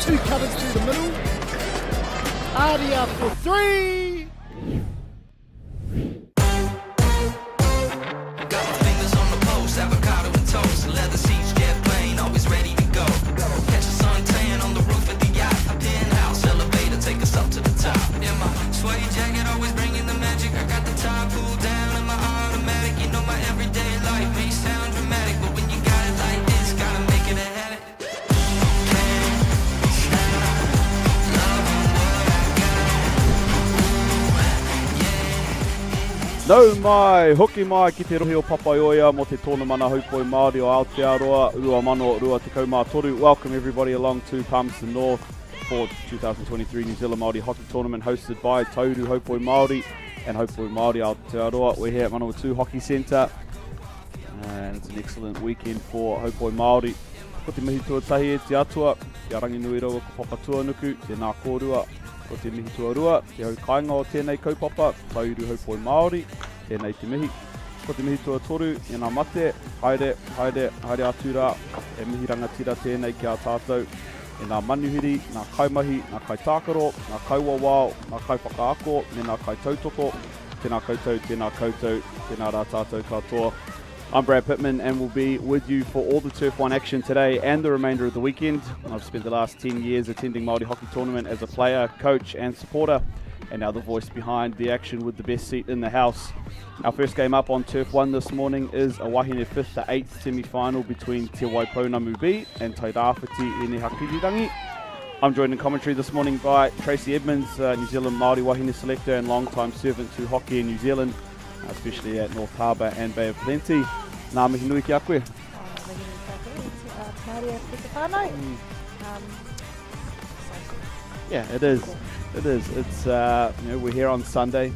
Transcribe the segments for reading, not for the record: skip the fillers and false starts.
2 cutters through the middle. Aria for 3. Got my fingers on the post, avocado and toast, leather seats, jet plane, always ready to go. Catch the sun tan on the roof of the yacht, a penthouse elevator, take us up to the top. In my suede jacket, always bringing the magic. I got the top pulled down in my automatic. You know my everyday life may sound dramatic, but when you got it like this, gotta make it a habit. Nau mai, hoki mai ki te rohi o Papaioia mo te tōna mana haupoi Māori o Aotearoa, ua mano rua te kaumātoru. Welcome everybody along to Palmerston North for 2023 New Zealand Māori Hockey Tournament hosted by Tauru Haupoi Māori and Haupoi Māori Aotearoa. We're here at Manawatu Hockey Centre and it's an excellent weekend for Haupoi Māori. Ko te mihi tuatahi e te atua, te arangi nui rawa ko Papatua nuku, te nā kōrua, ko te mihi tuarua, te hau kainga o tēnei kaupapa, Tauru Haupoi Māori, tēnei te mihi. Ko te mihi tuatoru, e nā mate, haere atu rā, e mihi rangatira tēnei ki a tātou, e nā manuhiri, nā kaimahi, nā kaitākaro, nā kauawao, nā kaipakaako, me nā kaitautoko, tēnā koutou, tēnā rā tātou katoa. I'm Brad Pittman and will be with you for all the Turf 1 action today and the remainder of the weekend. I've spent the last 10 years attending Māori Hockey Tournament as a player, coach and supporter, and now the voice behind the action with the best seat in the house. Our first game up on Turf 1 this morning is a Wāhine 5th to 8th semi-final between Te Waipounamu B and Tairāwhiti in Hakirirangi. I'm joined in commentary this morning by Tracy Edmonds, New Zealand Māori Wāhine selector and long-time servant to hockey in New Zealand, especially at North Harbour and Bay of Plenty. Nā mihi nui ki a koe. Yeah, it is. It is. It's we're here on Sunday.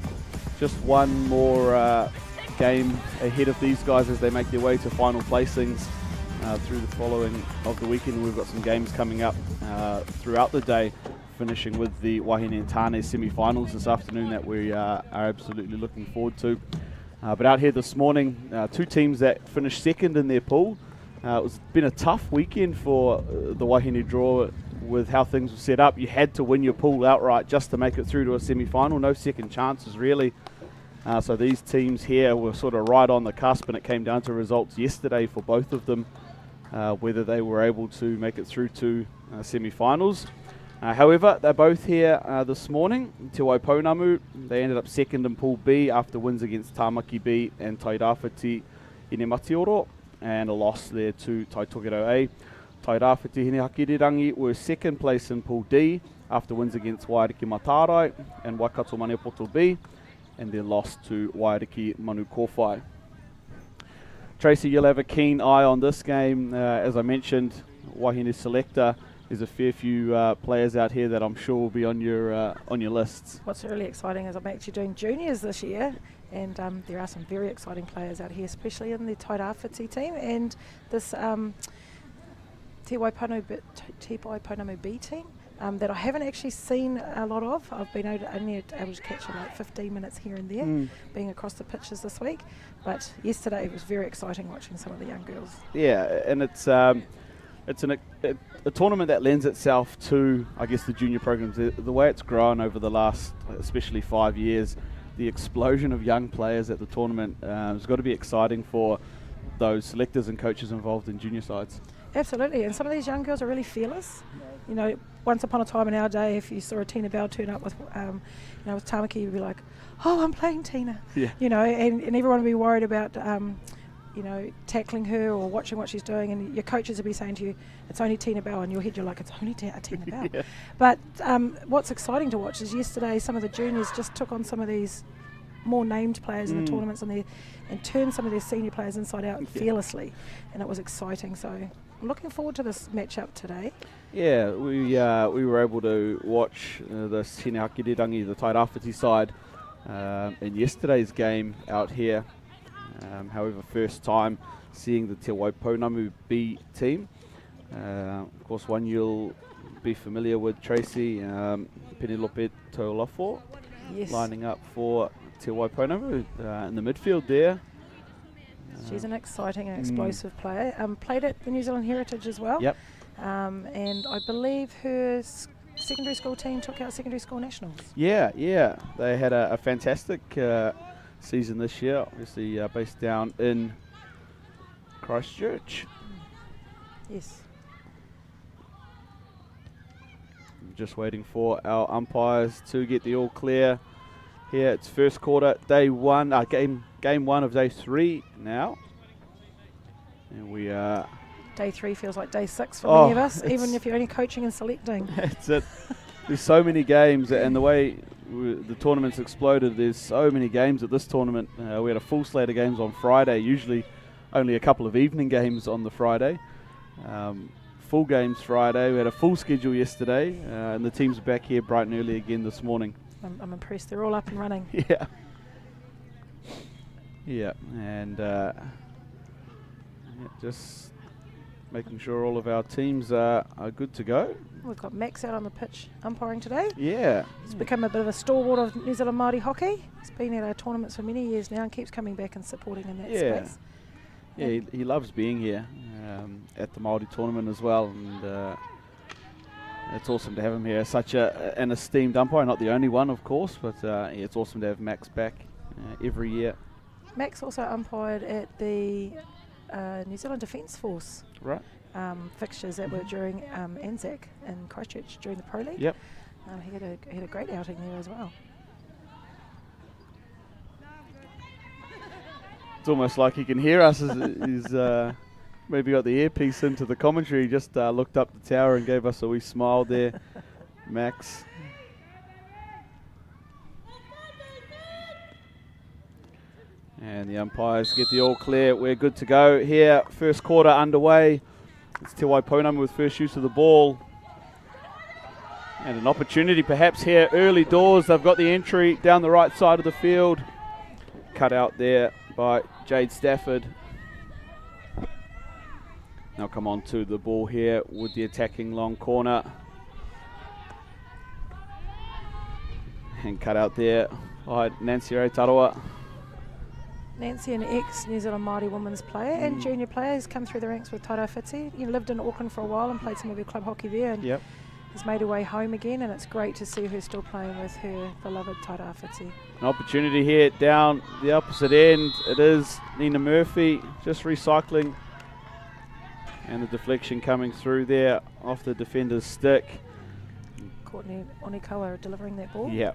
Just one more game ahead of these guys as they make their way to final placings through the following of the weekend. We've got some games coming up throughout the day, finishing with the Wāhine and Tāne semi-finals this afternoon that we are absolutely looking forward to. But out here this morning, 2 teams that finished second in their pool. It's been a tough weekend for the Wāhine draw with how things were set up. You had to win your pool outright just to make it through to a semi-final. No second chances really. So these teams here were sort of right on the cusp, and it came down to results yesterday for both of them, whether they were able to make it through to semi-finals. However, they're both here this morning. Te Waipounamu, they ended up second in Pool B after wins against Tāmaki B and Tairāwhiti in Matioro, and a loss there to Taitokero A. Tairāwhiti Hine Hakirirangi were second place in Pool D after wins against Waiariki Matarai and Waikato Maniapoto B, and then lost to Waiariki Manu Kōwhai. Tracy, you'll have a keen eye on this game. As I mentioned, Wāhine selector. There's a fair few players out here that I'm sure will be on your lists. What's really exciting is I'm actually doing juniors this year, and there are some very exciting players out here, especially in the Tairāwhiti team and this Te Waipounamu B team that I haven't actually seen a lot of. I've been only able to catch like 15 minutes here and there, being across the pitches this week. But yesterday it was very exciting watching some of the young girls. Yeah, and it's a tournament that lends itself to, I guess, the junior programs. The way it's grown over the last, especially 5 years, the explosion of young players at the tournament has got to be exciting for those selectors and coaches involved in junior sides. Absolutely, and some of these young girls are really fearless. You know, once upon a time in our day, if you saw a Tina Bell turn up with, with Tāmaki, you'd be like, "Oh, I'm playing Tina." Yeah. You know, and everyone would be worried about, tackling her or watching what she's doing, and your coaches would be saying to you, "It's only Tina Bell," and in your head you're like, "It's only Tina Bell." Yeah. But what's exciting to watch is yesterday some of the juniors just took on some of these more named players in the tournaments and turned some of their senior players inside out fearlessly, and it was exciting. So I'm looking forward to this matchup today. Yeah, we were able to watch the Hine Hakirirangi, the Tairāwhiti side, in yesterday's game out here. However, first time seeing the Te Waipounamu B team. Of course, one you'll be familiar with, Tracy, Penelope Taulafo, lining up for Te Waipounamu in the midfield there. She's an exciting and explosive player. Played at the New Zealand Heritage as well. Yep. and I believe her secondary school team took out secondary school nationals. Yeah, they had a fantastic season this year, obviously based down in Christchurch. Yes. Just waiting for our umpires to get the all clear. Here it's first quarter, day one, game one of day 3 now. And we are... Day 3 feels like day 6 for many of us, even if you're only coaching and selecting. That's it. There's so many games, and the way the tournament's exploded, there's so many games at this tournament. We had a full slate of games on Friday, usually only a couple of evening games on the Friday. Full games Friday. We had a full schedule yesterday, and the teams are back here bright and early again this morning. I'm impressed. They're all up and running. Yeah, and just making sure all of our teams are good to go. We've got Max out on the pitch umpiring today. Yeah. He's become a bit of a stalwart of New Zealand Māori hockey. He's been at our tournaments for many years now and keeps coming back and supporting in that space. Yeah, he loves being here at the Māori tournament as well, and it's awesome to have him here. Such an esteemed umpire, not the only one, of course, but it's awesome to have Max back every year. Max also umpired at the New Zealand Defence Force fixtures that were during Anzac in Christchurch during the Pro League. Yep. He had a great outing there as well. It's almost like he can hear us as he's maybe got the earpiece into the commentary. He just looked up the tower and gave us a wee smile there, Max. And the umpires get the all clear. We're good to go here. First quarter underway. It's Te Waiponama with first use of the ball. And an opportunity perhaps here early doors. They've got the entry down the right side of the field. Cut out there by Jade Stafford. Now come on to the ball here with the attacking long corner. And cut out there by Nancy Reitarawa. Nancy, an ex-New Zealand Māori women's player and junior player, has come through the ranks with Tairāwhiti. He lived in Auckland for a while and played some of her club hockey there, and has made her way home again, and it's great to see her still playing with her beloved Tairāwhiti. An opportunity here down the opposite end. It is Nina Murphy just recycling, and the deflection coming through there off the defender's stick. Courtney Onikawa delivering that ball. Yeah.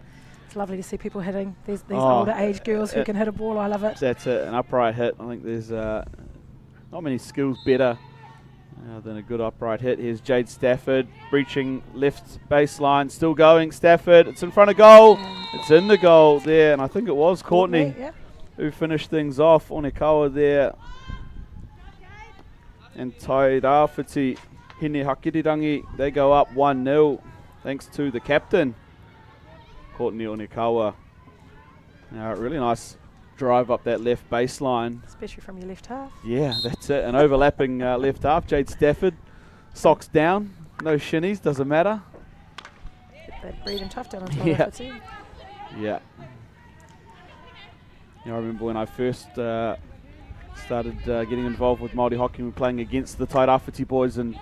It's lovely to see people hitting. These older age girls who can hit a ball. I love it. That's it, an upright hit. I think there's not many skills better than a good upright hit. Here's Jade Stafford breaching left baseline, still going. Stafford, it's in front of goal. It's in the goal there, and I think it was Courtney who finished things off. Onikawa there. And Tairāwhiti, Hine Hakirirangi, they go up 1-0 thanks to the captain, Courtney Onikawa. Now, really nice drive up that left baseline. Especially from your left half. Yeah, that's it. An overlapping left half. Jade Stafford, socks down, no shinnies, doesn't matter. Get that breathing tough down on Tairāwhiti. Yeah. I remember when I first started getting involved with Māori hockey, we were playing against the Tairāwhiti boys, and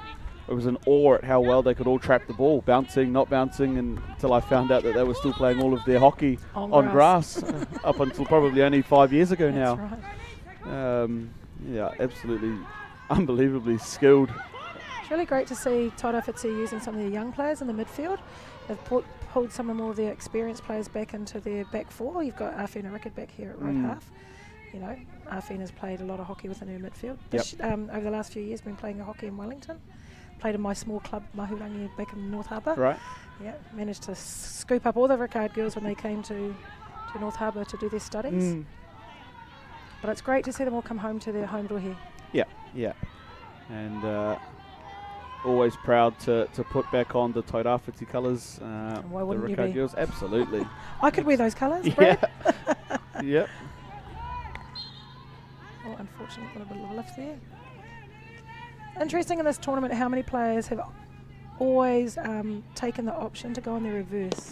it was an awe at how well they could all trap the ball, bouncing, not bouncing, until I found out that they were still playing all of their hockey on grass up until probably only 5 years ago now. That's right. Yeah, absolutely unbelievably skilled. It's really great to see Tairāwhiti using some of their young players in the midfield. They've pulled some of more of their experienced players back into their back four. You've got Arfina Rickard back here at right half. You know, Arfina's played a lot of hockey within her midfield. Over the last few years, been playing hockey in Wellington. Played in my small club, Mahurangi, back in North Harbour. Right. Yeah, managed to scoop up all the Rickard girls when they came to North Harbour to do their studies. But it's great to see them all come home to their home door here. Yeah. And always proud to put back on the Tairāwhiti colours. Why wouldn't the you Rickard be? girls, absolutely. I could wear those colours, Yeah. Brad. Yep. Oh, unfortunately, got a bit of a lift there. Interesting in this tournament how many players have always taken the option to go on the reverse.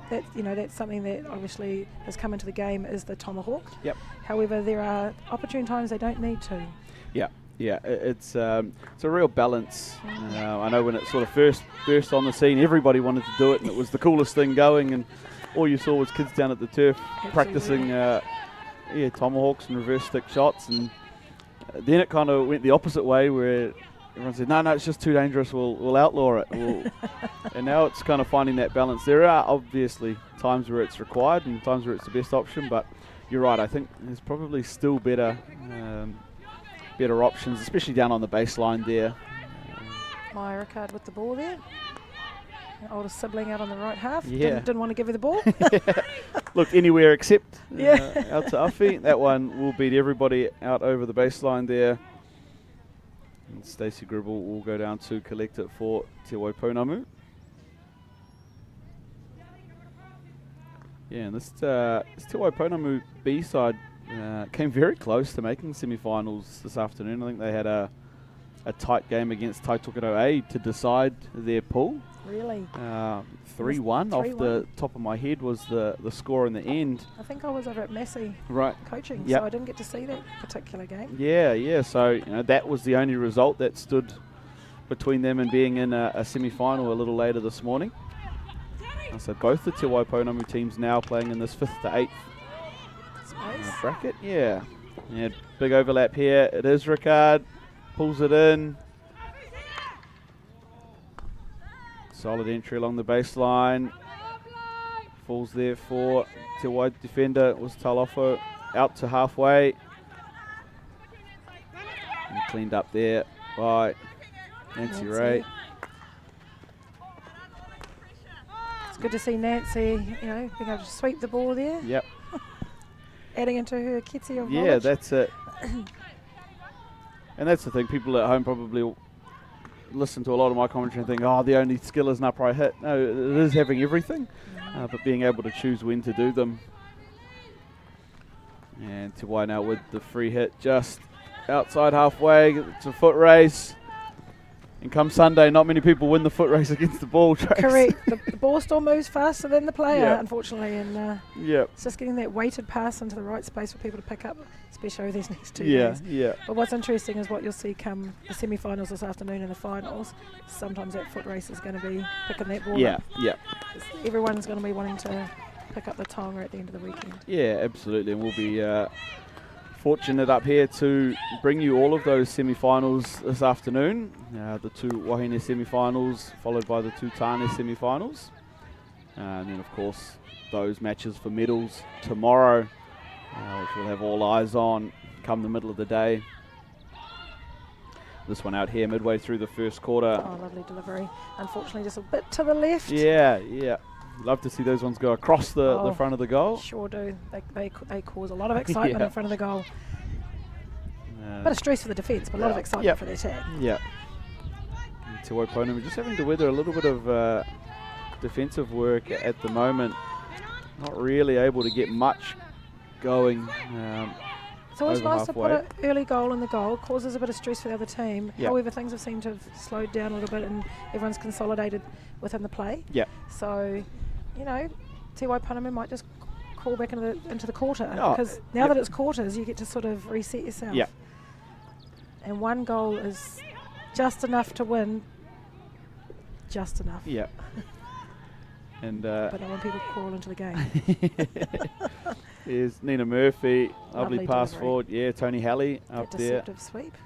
That's something that obviously has come into the game is the tomahawk. Yep. However, there are opportune times they don't need to. Yeah, it's a real balance. I know when it sort of first burst on the scene, everybody wanted to do it, and it was the coolest thing going, and all you saw was kids down at the turf practicing tomahawks and reverse stick shots, and then it kind of went the opposite way where everyone said, no, it's just too dangerous, we'll outlaw it. And now it's kind of finding that balance. There are obviously times where it's required and times where it's the best option, but you're right, I think there's probably still better options, especially down on the baseline there. Maya Ricard with the ball there. Older sibling out on the right half. Yeah. Didn't want to give her the ball. Looked anywhere except Yeah. out to Uffy. That one will beat everybody out over the baseline there. And Stacey Gribble will go down to collect it for Te Waiponamu. Yeah, and this Te Waiponamu B side came very close to making semi-finals this afternoon. I think they had a tight game against Taitokoro A to decide their pool. Really? 3-1 off the top of my head was the score in the end. I think I was over at Massey coaching, Yep. so I didn't get to see that particular game. Yeah. So that was the only result that stood between them and being in a semi-final a little later this morning. So both the Te Waiponamu teams now playing in this 5th to 8th bracket. Yeah, big overlap here. It is Ricard, pulls it in. Solid entry along the baseline. Falls there for Te Wai defender was Talofo, out to halfway. And cleaned up there by Nancy Ray. It's good to see Nancy, being able to sweep the ball there. Yep. Adding into her kitty of Yeah, knowledge. that's it. And that's the thing, people at home probably listen to a lot of my commentary and think, the only skill is an upright hit. No, it is having everything, but being able to choose when to do them. And Te Wai now with the free hit just outside halfway. It's a foot race. And come Sunday, not many people win the foot race against the ball. Correct. The ball still moves faster than the player, Yeah. unfortunately. And it's just getting that weighted pass into the right space for people to pick up, especially over these next 2 days. Yeah. But what's interesting is what you'll see come the semi-finals this afternoon and the finals. Sometimes that foot race is going to be picking that ball up. Yeah. Everyone's going to be wanting to pick up the tonga at the end of the weekend. Yeah, absolutely. And we'll be fortunate up here to bring you all of those semi-finals this afternoon. The 2 Wāhine semi-finals, followed by the 2 Tāne semi-finals. And then, of course, those matches for medals tomorrow, which we'll have all eyes on come the middle of the day. This one out here midway through the first quarter. Oh, lovely delivery. Unfortunately, just a bit to the left. Yeah. Love to see those ones go across the front of the goal. Sure do. They cause a lot of excitement in front of the goal. Bit of stress for the defence, but a lot of excitement for the attack. Yeah. Te Waiponamu just having to weather a little bit of defensive work at the moment. Not really able to get much going. It's always over nice to put halfway. an early goal in the goal. Causes a bit of stress for the other team. Yep. However, things have seemed to have slowed down a little bit and everyone's consolidated within the play. Yeah. So, Te Waiponamu might just crawl back into the quarter, Oh, because now that it's quarters, you get to sort of reset yourself. Yeah. And one goal is just enough to win. Just enough. Yeah. And But not when people crawl into the game. here's Nina Murphy, lovely pass delivery. forward. Yeah, Tony Halley up That there. deceptive sweep.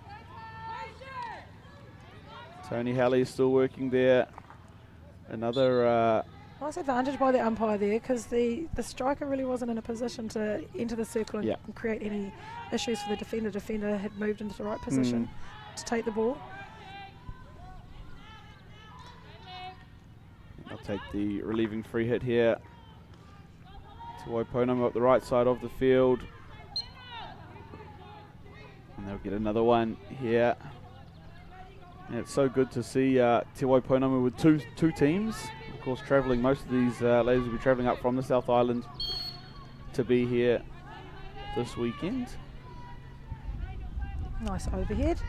Tony Halley is still working there. Another Nice advantage by the umpire there, because the striker really wasn't in a position to enter the circle and create any issues for the defender. Defender had moved into the right position to take the ball. I'll take the relieving free hit here. To Waiponamu up the right side of the field. And they'll get another one here. And it's so good to see Te Waiponamu with two teams. Of course, travelling, most of these ladies will be travelling up from the South Island to be here this weekend. Nice overhead.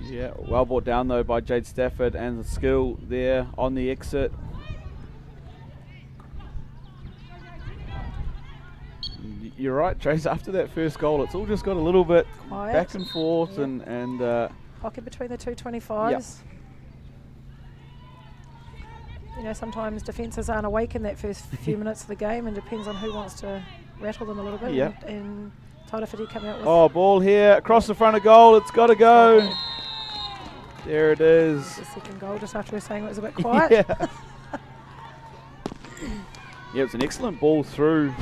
Yeah, well brought down though by Jade Stafford, and the skill there on the exit. you're right, Trace. After that first goal, it's all just got a little bit Quiet. back and forth, Yep. and Pocket between the two 25s. You know, sometimes defences aren't awake in that first few minutes of the game, and depends on who wants to rattle them a little bit. Yep. And Tairāwhiti coming out with. oh, ball here across the front of goal. It's got to go. There it is. The second goal, just after we were saying it was a bit quiet. Yeah. Yeah, it's an excellent ball through.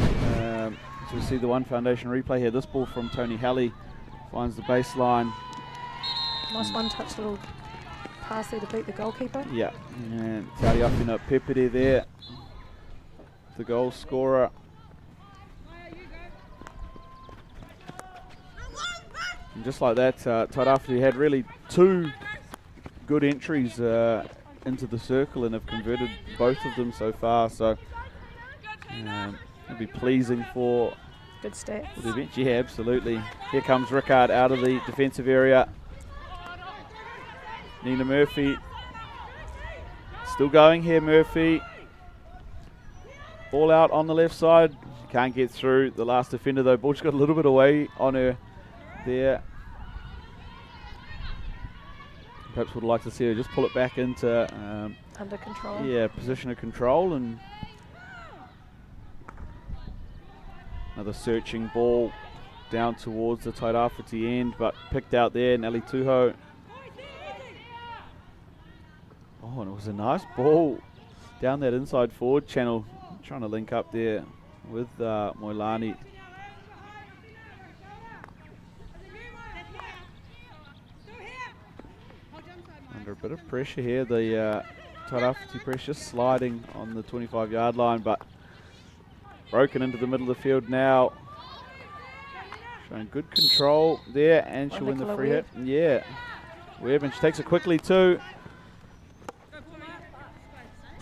So we see the One Foundation replay here. This ball from Tony Halley finds the baseline. Nice one-touch little pass there to beat the goalkeeper. Yeah, and Tairāwhiti Pepere there, the goal scorer. And just like that, Tairāwhiti had really two good entries into the circle and have converted both of them so far. So it'll be pleasing for Good stats. the bench. Yeah, absolutely. Here comes Rickard out of the defensive area. Nina Murphy. Still going here, Murphy. Ball out on the left side. Can't get through the last defender though. Ball just got a little bit away on her there. Perhaps would like to see her just pull it back into Under control. yeah, position of control, and another searching ball down towards the Tairāwhiti end, but picked out there, Nelly Tuho. Oh, and it was a nice ball down that inside forward channel, trying to link up there with Moilani. Under a bit of pressure here, the Tairāwhiti pressure sliding on the 25-yard line, but broken into the middle of the field now. Showing good control there, and she'll win the Nicola free hit. Webb. Yeah, Webb, and she takes it quickly too.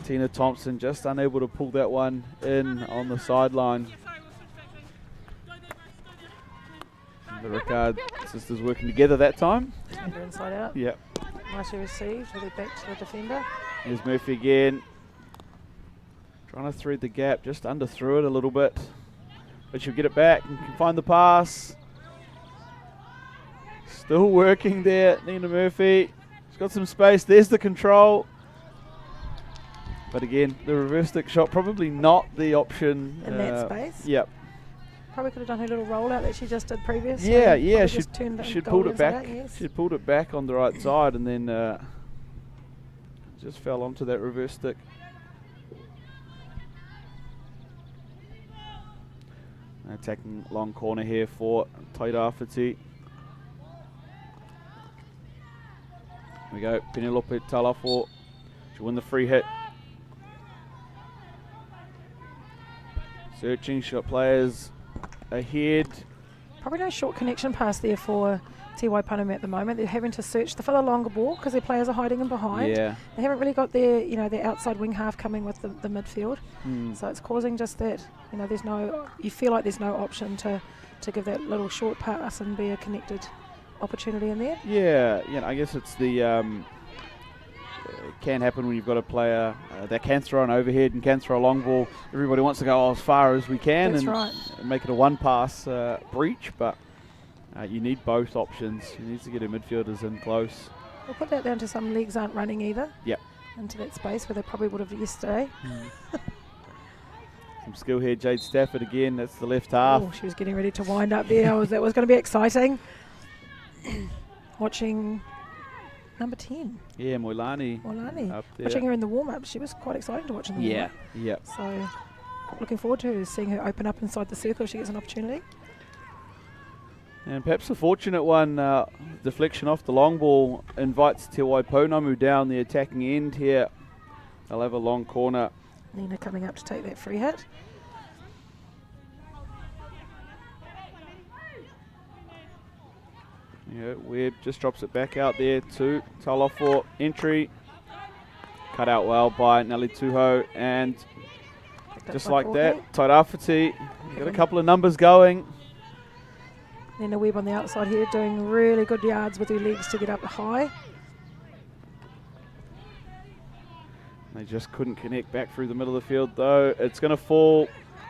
Tina Thompson just unable to pull that one in on the sideline. The Rickard sisters working together that time. Defender inside out. Yep. Nicely received. Really back to the defender. Here's Murphy again. Trying to thread the gap, just under through it a little bit. But she'll get it back and can find the pass. Still working there, Nina Murphy. She's got some space. There's the control. But again, the reverse stick shot, probably not the option. In that space? Yep. Probably could have done her little rollout that she just did previously. Yeah, Probably yeah. just turned the She'd goal pulled it inside back. out, yes. She'd pulled it back on the right side, and then just fell onto that reverse stick. Attacking long corner here for Tairāwhiti. Here we go, Penelope Talafo. She'll win the free hit. Searching, she's got players ahead. Probably no short connection pass there for Te Waipunam at the moment. They're having to search for the longer ball because their players are hiding in behind. Yeah. They haven't really got their, their outside wing half coming with the midfield. So it's causing just that, you feel like there's no option to give that little short pass and be a connected opportunity in there. Yeah, I guess it's the it can happen when you've got a player that can throw an overhead and can throw a long ball. Everybody wants to go as far as we can That's and right. make it a one-pass breach, but you need both options. You need to get your midfielders in close. We'll put that down to some legs aren't running either. Yep. Into that space where they probably would have yesterday. Some skill here, Jade Stafford again. That's the left half. Oh, she was getting ready to wind up there. That was going to be exciting. Watching number 10, Yeah, Moilani. Up there. watching her in the warm-up. She was quite exciting to watch in the warm-up. Yeah. So looking forward to seeing her open up inside the circle if she gets an opportunity. And perhaps the fortunate one, deflection off the long ball, invites Te Waipunam down the attacking end here. They'll have a long corner. Nina coming up to take that free hit. Yeah, Webb just drops it back out there to Talafo. Entry. Cut out well by Nelly Tuho. And just like that, Tairāwhiti got a couple of numbers going. Nina Webb on the outside here doing really good yards with her legs to get up high. They just couldn't connect back through the middle of the field though. It's going to fall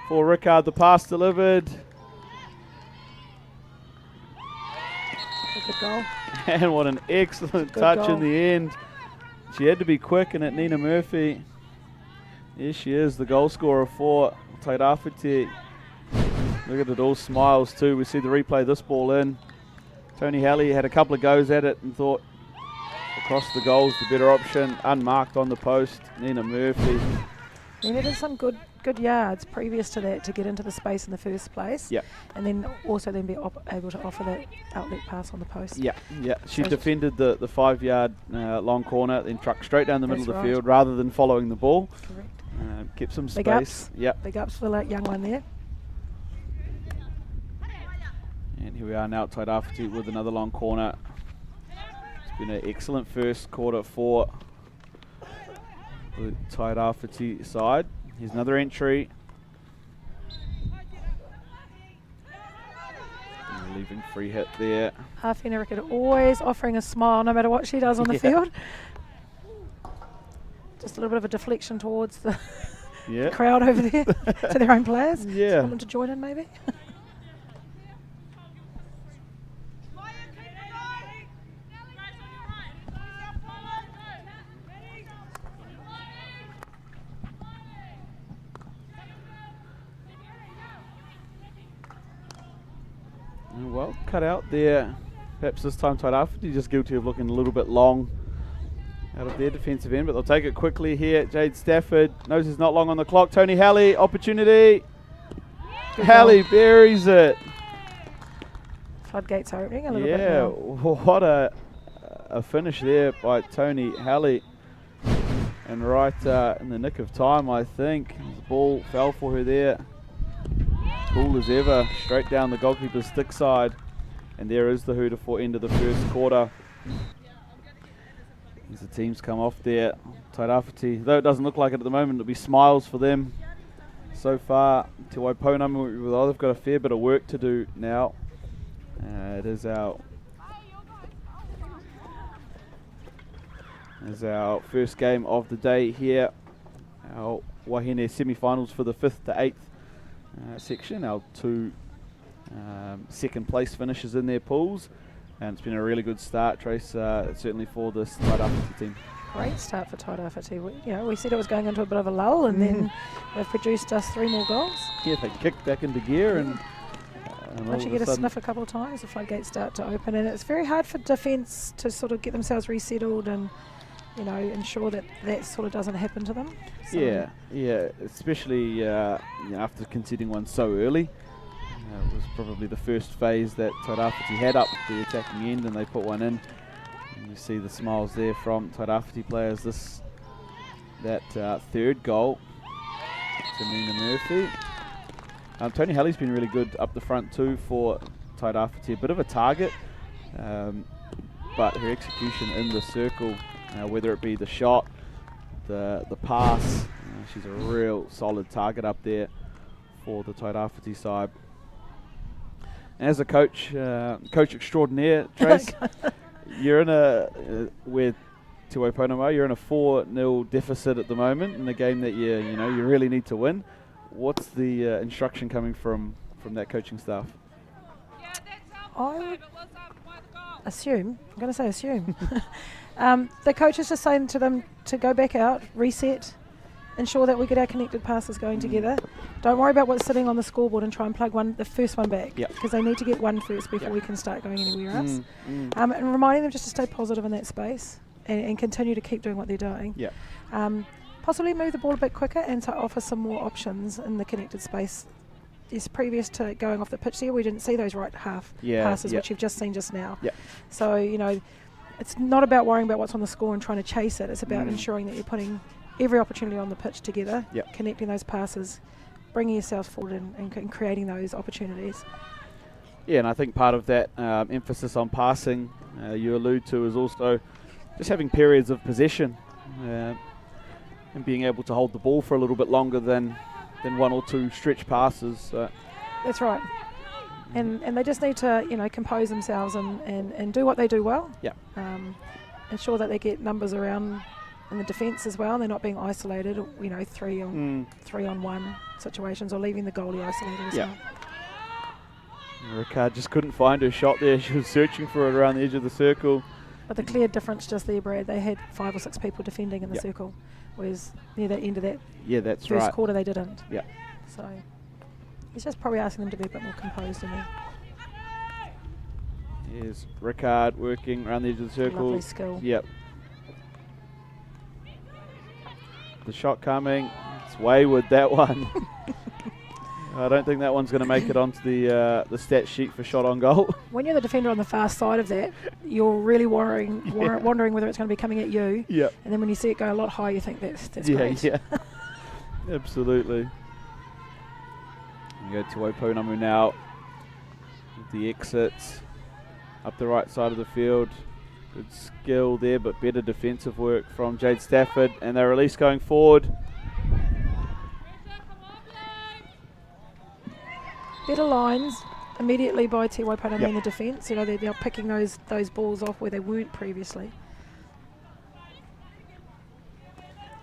for Rickard. The pass delivered. Good goal. And what an excellent Good touch goal. in the end. She had to be quick, and at Nina Murphy. Here she is, the goal scorer for Tairāwhiti. Look at it, all smiles too. We see the replay, this ball in. Tony Halley had a couple of goes at it and thought across the goal's the better option. Unmarked on the post, Nina Murphy. Nina did some good yards previous to that to get into the space in the first place. Yep. And then also then be able to offer that outlet pass on the post. Yeah. She So defended the 5-yard long corner, then trucked straight down the middle of the That's right. field rather than following the ball. Correct. Kept some Big space. ups. Yep. Big ups for that young one there. And here we are now at Tairāwhiti with another long corner. It's been an excellent first quarter for the Tairāwhiti side. Here's another entry. And leaving free hit there. Hawhine Rickett always offering a smile no matter what she does on the field. Just a little bit of a deflection towards the Yeah. crowd over there to their own players. Yeah. Want them to join in maybe. Well, cut out there. Perhaps this time Tairāwhiti just guilty of looking a little bit long out of their defensive end, but they'll take it quickly here. Jade Stafford knows there's not long on the clock. Tony Halley, opportunity. Good Halley goal. buries it. Floodgates are opening a little bit Yeah, now. what a finish there by Tony Halley. And right in the nick of time, I think. The ball fell for her there. Cool as ever, straight down the goalkeeper's stick side. And there is the hooter for end of the first quarter. As the teams come off there, Tairāwhiti, though it doesn't look like it at the moment, it'll be smiles for them so far. Te Waiponam, well, they've got a fair bit of work to do now. It is our first game of the day here. Our Wāhine semi-finals for the 5th to 8th section. Our two second place finishes in their pools. And it's been a really good start, Trace, certainly for this Tairāwhiti team. Great start for Tairāwhiti. We said it was going into a bit of a lull, and then they've produced us 3 more goals. Yeah, they kicked back into gear, and all Once you of get a sudden- sniff a couple of times, the floodgates start to open, and it's very hard for defence to sort of get themselves resettled and ensure that that sort of doesn't happen to them. So Yeah, especially after conceding one so early. It was probably the first phase that Tairāwhiti had up the attacking end, and they put one in. And you see the smiles there from Tairāwhiti players. That third goal to Nina Murphy. Tony Halley's been really good up the front too for Tairāwhiti. A bit of a target, but her execution in the circle, whether it be the shot, the pass, she's a real solid target up there for the Tairāwhiti side. As a coach extraordinaire, Trace, you're in with Te Waiponama, you're in a 4-0 deficit at the moment in a game that you really need to win. What's the instruction coming from that coaching staff? I would assume, I'm going to say assume, the coach is just saying to them to go back out, reset, ensure that we get our connected passes going together. Don't worry about what's sitting on the scoreboard and try and plug the first one back, because they need to get one first before we can start going anywhere else. And reminding them just to stay positive in that space and continue to keep doing what they're doing. Possibly move the ball a bit quicker and to offer some more options in the connected space. Yes, previous to going off the pitch there, we didn't see those right half passes, which you've just seen just now. So, it's not about worrying about what's on the score and trying to chase it. It's about ensuring that you're putting every opportunity on the pitch together, connecting those passes, bringing yourself forward and creating those opportunities. Yeah, and I think part of that emphasis on passing you allude to is also just having periods of possession and being able to hold the ball for a little bit longer than one or two stretch passes. That's right. And they just need to, compose themselves and do what they do well. Ensure that they get numbers around in the defence as well, and they're not being isolated, 3-on-1 situations, or leaving the goalie isolated as well. Ricard just couldn't find her shot there. She was searching for it around the edge of the circle. But the clear difference just there, Brad, they had 5 or 6 people defending in the Yep. circle, whereas near the end of that Yeah, that's first right. quarter they didn't. Yeah. So he's just probably asking them to be a bit more composed in there. Here's Ricard working around the edge of the circle. Lovely skill. Yep. The shot coming. It's wayward, that one. I don't think that one's going to make it onto the stat sheet for shot on goal. When you're the defender on the far side of that, you're really wondering whether it's going to be coming at you. Yep. And then when you see it go a lot higher, you think that's Yeah, great. yeah. Absolutely. We go to Oponamu now. With the exits up the right side of the field. Good skill there, but better defensive work from Jade Stafford. And they release going forward. Better lines immediately by Te Waipara Yep. in the defence. You know, they're picking those balls off where they weren't previously.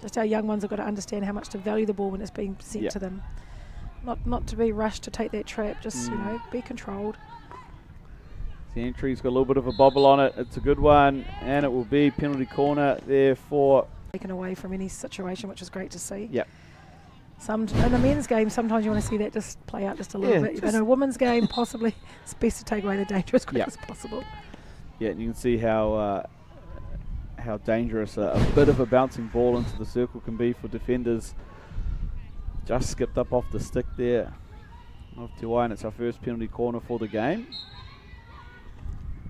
Just our young ones have got to understand how much to value the ball when it's being sent Yep. to them. Not to be rushed to take that trap. Just you know, be controlled. The entry's got a little bit of a bobble on it. It's a good one, and it will be penalty corner there for. Taken away from any situation, which is great to see. Yep. In the men's game, sometimes you want to see that just play out just a little Yeah, bit. In a women's game, possibly it's best to take away the danger as quick Yep. as possible. Yeah, and you can see how dangerous a bit of a bouncing ball into the circle can be for defenders. Just skipped up off the stick there of Te Wai, and it's our first penalty corner for the game.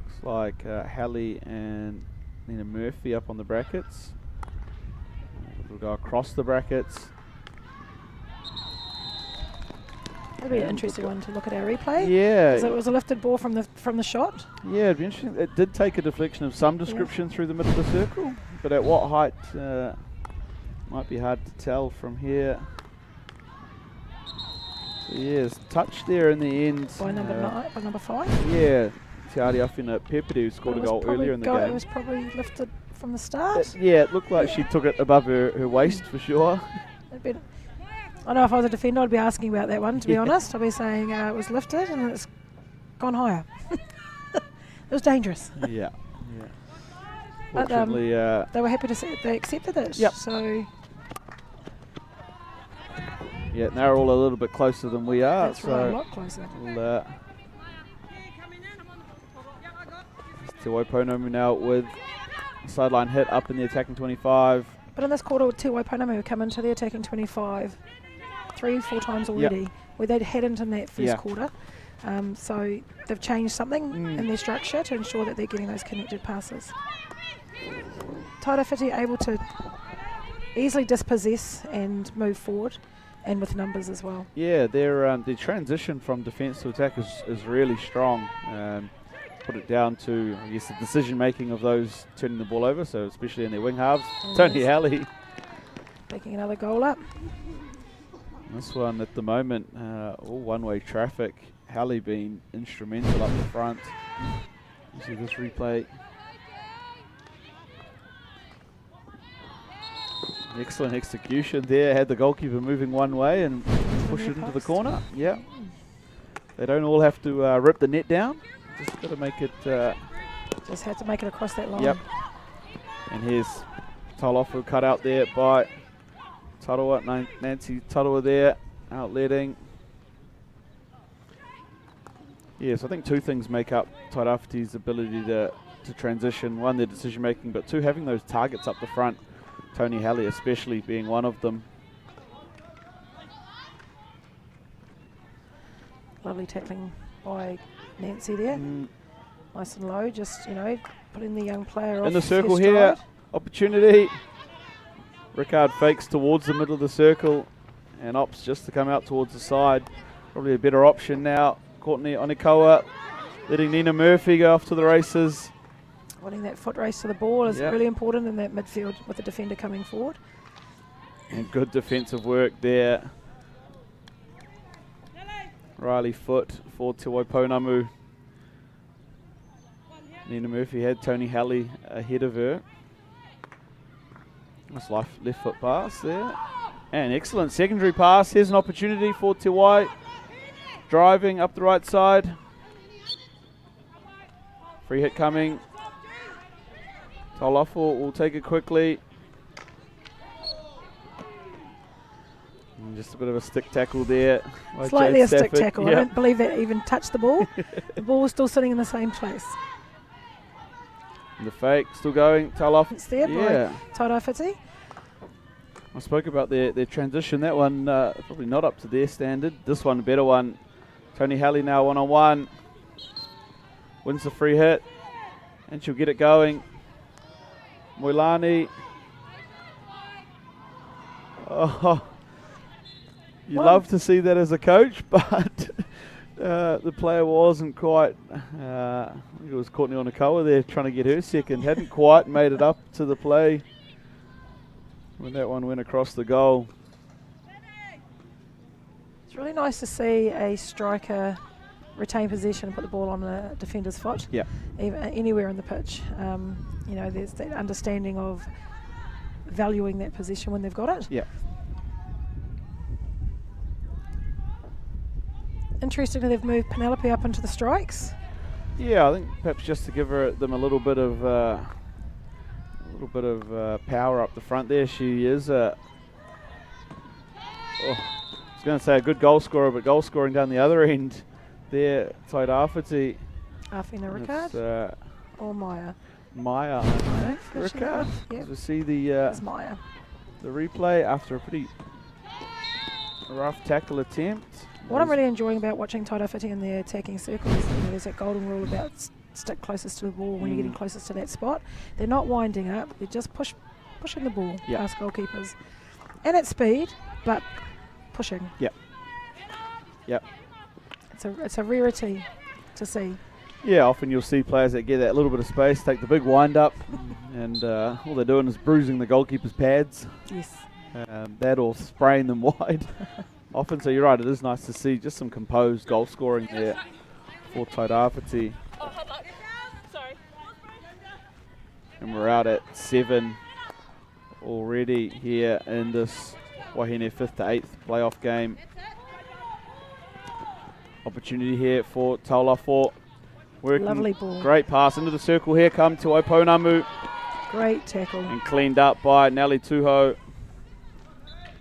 Looks like Hallie and Nina Murphy up on the brackets. We'll go across the brackets. That'll be an interesting one to look at our replay. Yeah. 'Cause it was a lifted ball from the shot. Yeah, it'd be interesting. It did take a deflection of some description through the middle of the circle, but at what height might be hard to tell from here. So yes, touch there in the end. By number 5. Yeah, Te Ariawhina Pepere, who scored a It was goal probably earlier in the It game. was probably lifted from the start. Yeah, it looked like she took it above her waist for sure. I know if I was a defender, I'd be asking about that one, to be honest. I'd be saying it was lifted and it's gone higher. It was dangerous. Yeah. But, Fortunately, They were happy to see it. They accepted it. Yep. So yeah, they're all a little bit closer than we are. that's so right, a lot closer. we'll, Te Waiparamu now with a sideline hit up in the attacking 25. But in this quarter, Te Waiparamu have come into the attacking 25 3-4 times already, where they'd hadn't in that first quarter. So they've changed something in their structure to ensure that they're getting those connected passes. Tairawhiti able to easily dispossess and move forward, and with numbers as well. Yeah, their transition from defence to attack is really strong. Put it down to, I guess, the decision making of those turning the ball over, so especially in their wing halves. Tony Hallie. Making another goal up. This one at the moment, all one-way traffic. Hallie being instrumental up the front. You see this replay. Excellent execution there. Had the goalkeeper moving one way and push it into the corner. Yeah. They don't all have to rip the net down. Just got to make it. Just had to make it across that line. Yep. And here's Talofu cut out there by Tarawa, Nancy Tarawa there, outletting. Yes, I think two things make up Tairawhiti's ability to transition. One, their decision making, but two, having those targets up the front. Tony Hallie especially being one of them. Lovely tackling by Nancy there. Nice and low, just, putting the young player off In the circle his here, stride. opportunity. Ricard fakes towards the middle of the circle and opts just to come out towards the side. Probably a better option now. Courtney Onikawa letting Nina Murphy go off to the races. Wanting that foot race to the ball is really important in that midfield with the defender coming forward. And good defensive work there. Riley Foot for Te Waiparamu. Nina Murphy had Tony Hallie ahead of her. Nice left foot pass there. And excellent secondary pass. Here's an opportunity for Te Wai. Driving up the right side. Free hit coming. Taulafo will take it quickly. And just a bit of a stick tackle there. Slightly a stick tackle. Yep. I don't believe that even touched the ball. The ball was still sitting in the same place. And the fake still going. Taulafo. It's there by Tairāwhiti. I spoke about their transition. That one probably not up to their standard. This one, a better one. Tony Halley now one-on-one. Wins the free hit. And she'll get it going. Moilani. Oh, you love to see that as a coach, but the player wasn't quite. I think it was Courtney Onakawa there trying to get her second. Hadn't quite made it up to the play when that one went across the goal. It's really nice to see a striker retain possession and put the ball on the defender's foot. Yeah. Anywhere on the pitch. You know, there's that understanding of valuing that position when they've got it. Yeah. Interestingly, they've moved Penelope up into the strikes. Yeah, I think perhaps just to give them a little bit of power up the front there. She is I was going to say a good goal scorer, but goal scoring down the other end there. Tairāwhiti. Afina Ricard or Maya? Maya. Ricard. Yep. To see the It's Maya. the replay after a pretty rough tackle attempt. What I'm really enjoying about watching Tairāwhiti in their attacking circles, you know, there's that golden rule about stick closest to the ball when you're getting closest to that spot. They're not winding up, they're just pushing the ball past goalkeepers. And at speed, but pushing. Yep. Yep. It's a rarity to see. Yeah, often you'll see players that get that little bit of space, take the big wind up, and all they're doing is bruising the goalkeeper's pads. Yes. That or spraying them wide. Often, so you're right, it is nice to see just some composed goal scoring there for Tairāwhiti. And we're out at 7 already here in this Wāhine 5th to 8th playoff game. Opportunity here for Taulafo. Working. Lovely ball. Great pass into the circle here, come to Oponamu. Great tackle. And cleaned up by Nelly Tuho.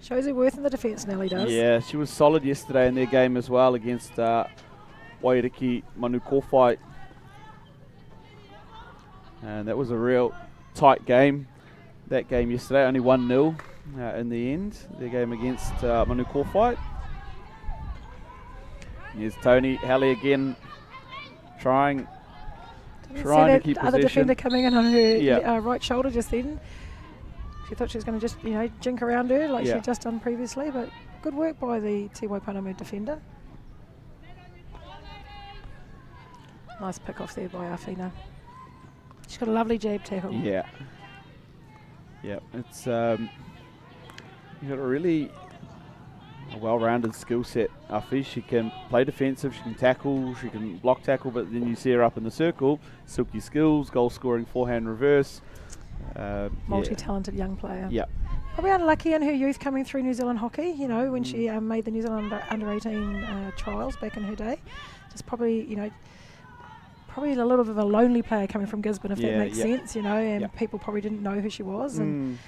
Shows her worth in the defence, Nelly does. Yeah, she was solid yesterday in their game as well against Wairiki Manu Kōwhai. And that was a real tight game. That game yesterday, only 1-0 in the end. Their game against Manu Kōwhai. Here's Tony Halley again, trying to keep other possession. defender coming in on her right shoulder just then. She thought she was going to just, jink around her like she'd just done previously, but good work by the Te Waipounamu defender. Nice pick off there by Afina. She's got a lovely jab tackle. Yeah. Yeah, it's you've got a really well-rounded skill set. Afi, she can play defensive, she can tackle, she can block tackle, but then you see her up in the circle, silky skills, goal scoring, forehand reverse. Multi-talented young player. Yeah. Probably unlucky in her youth coming through New Zealand hockey, when she made the New Zealand under-18 trials back in her day. Just probably, probably a little bit of a lonely player coming from Gisborne, if that makes sense, and people probably didn't know who she was. And,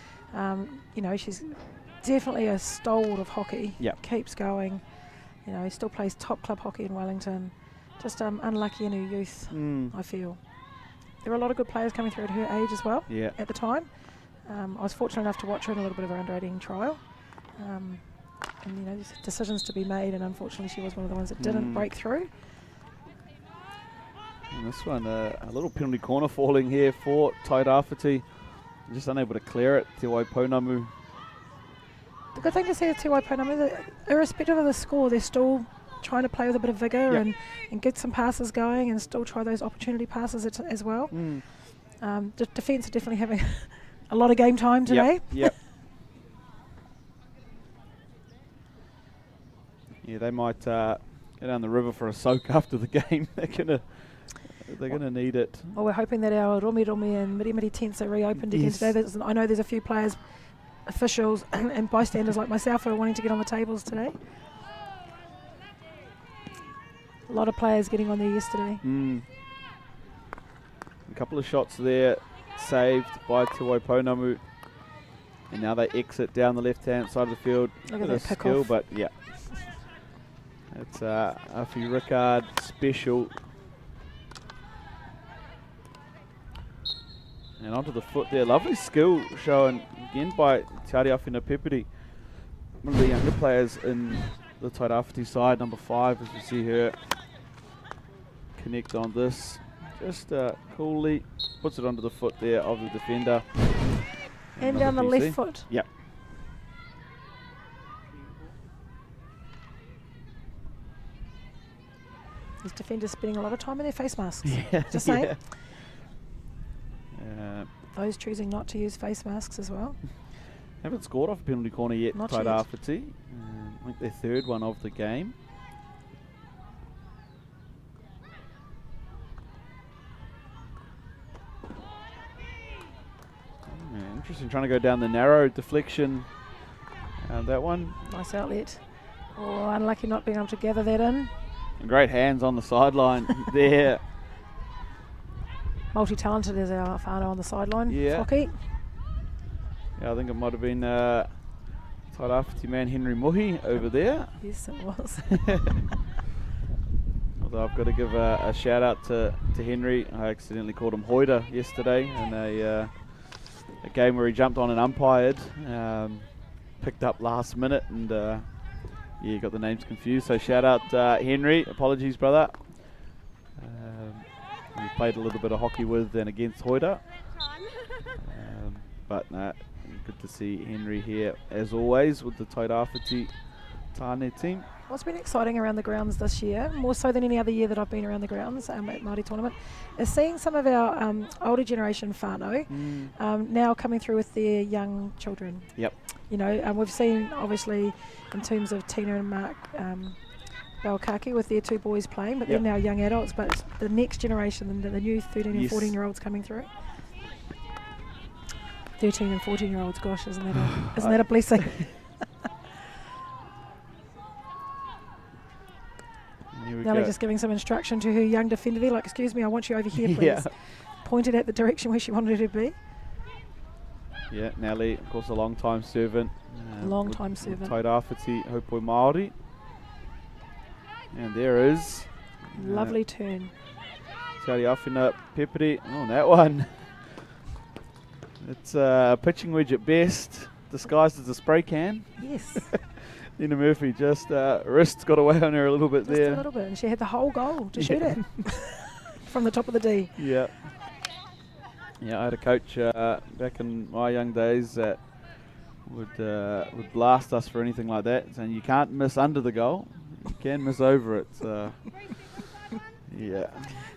she's definitely a stalwart of hockey. Yep. Keeps going. Still plays top club hockey in Wellington. Just unlucky in her youth, I feel. There were a lot of good players coming through at her age as well at the time. I was fortunate enough to watch her in a little bit of her under-18 trial. And, there's decisions to be made, and unfortunately she was one of the ones that didn't break through. And this one, a little penalty corner falling here for Tairāwhiti. Just unable to clear it. Te Waipounamu. The good thing to see with Te Waipounamu, that irrespective of the score, they're still trying to play with a bit of vigour and get some passes going and still try those opportunity passes as well. Defence are definitely having a lot of game time today. Yep. Yeah, they might go down the river for a soak after the game. They're gonna need it. Well, we're hoping that our Romi and Mirimiri tents are reopened again today. I know there's a few players, officials and bystanders like myself who are wanting to get on the tables today. A lot of players getting on there yesterday. couple of shots there saved by Te Waiponamu. And now they exit down the left-hand side of the field. Look at Bit of that pick skill, off. but yeah. It's Afi Rickard special. And onto the foot there. Lovely skill shown again by Te Ariawhina Peperi. One of the younger players in the Tairāwhiti side, number 5, as you see her connect on this. Just coolly puts it onto the foot there of the defender. And down the Another PC. left foot. Yep. These defenders spending a lot of time in their face masks. Yeah. Just saying. Yeah. Those choosing not to use face masks as well. Haven't scored off a penalty corner yet, Not yet. Tairāwhiti. I think their third one of the game. Yeah, interesting, trying to go down the narrow deflection. That one. Nice outlet. Oh, unlucky not being able to gather that in. And great hands on the sideline there. Multi-talented is our whānau on the sideline. Yeah. Flocky. Yeah, I think it might have been Tairāwhiti man Henry Muhi over there. Yes, it was. Although I've got to give a shout out to Henry. I accidentally called him Hoida yesterday in a game where he jumped on and umpired. Picked up last minute and yeah, got the names confused. So shout out Henry. Apologies, brother. We played a little bit of hockey with and against Hoida. But good to see Henry here as always with the Tairāwhiti Tāne team. What's been exciting around the grounds this year, more so than any other year that I've been around the grounds at Māori tournament, is seeing some of our older generation whānau now coming through with their young children. Yep. You know, we've seen obviously in terms of Tina and Mark Balkaki with their 2 boys playing, but Yep. they're now young adults. But it's the next generation, the new 13 and Yes. 14-year-olds coming through. 13 and 14-year-olds, gosh, isn't that a blessing? Here we Nelly go. just giving some instruction to her young defender there, like, excuse me, I want you over here, please. Yeah. Pointed at the direction where she wanted her to be. Yeah, Nelly, of course, a long-time servant. Long-time with servant. Tairāwhiti Haupoi Māori. And there is Lovely turn. Te Ariawhina Peperi. Oh, that one. It's a pitching wedge at best, disguised as a spray can. Yes, Nina Murphy just wrists got away on her a little bit just there. a little bit. And she had the whole goal to shoot at from the top of the D. Yeah. Yeah, I had a coach back in my young days that would blast us for anything like that, saying you can't miss under the goal, you can miss over it. So, yeah.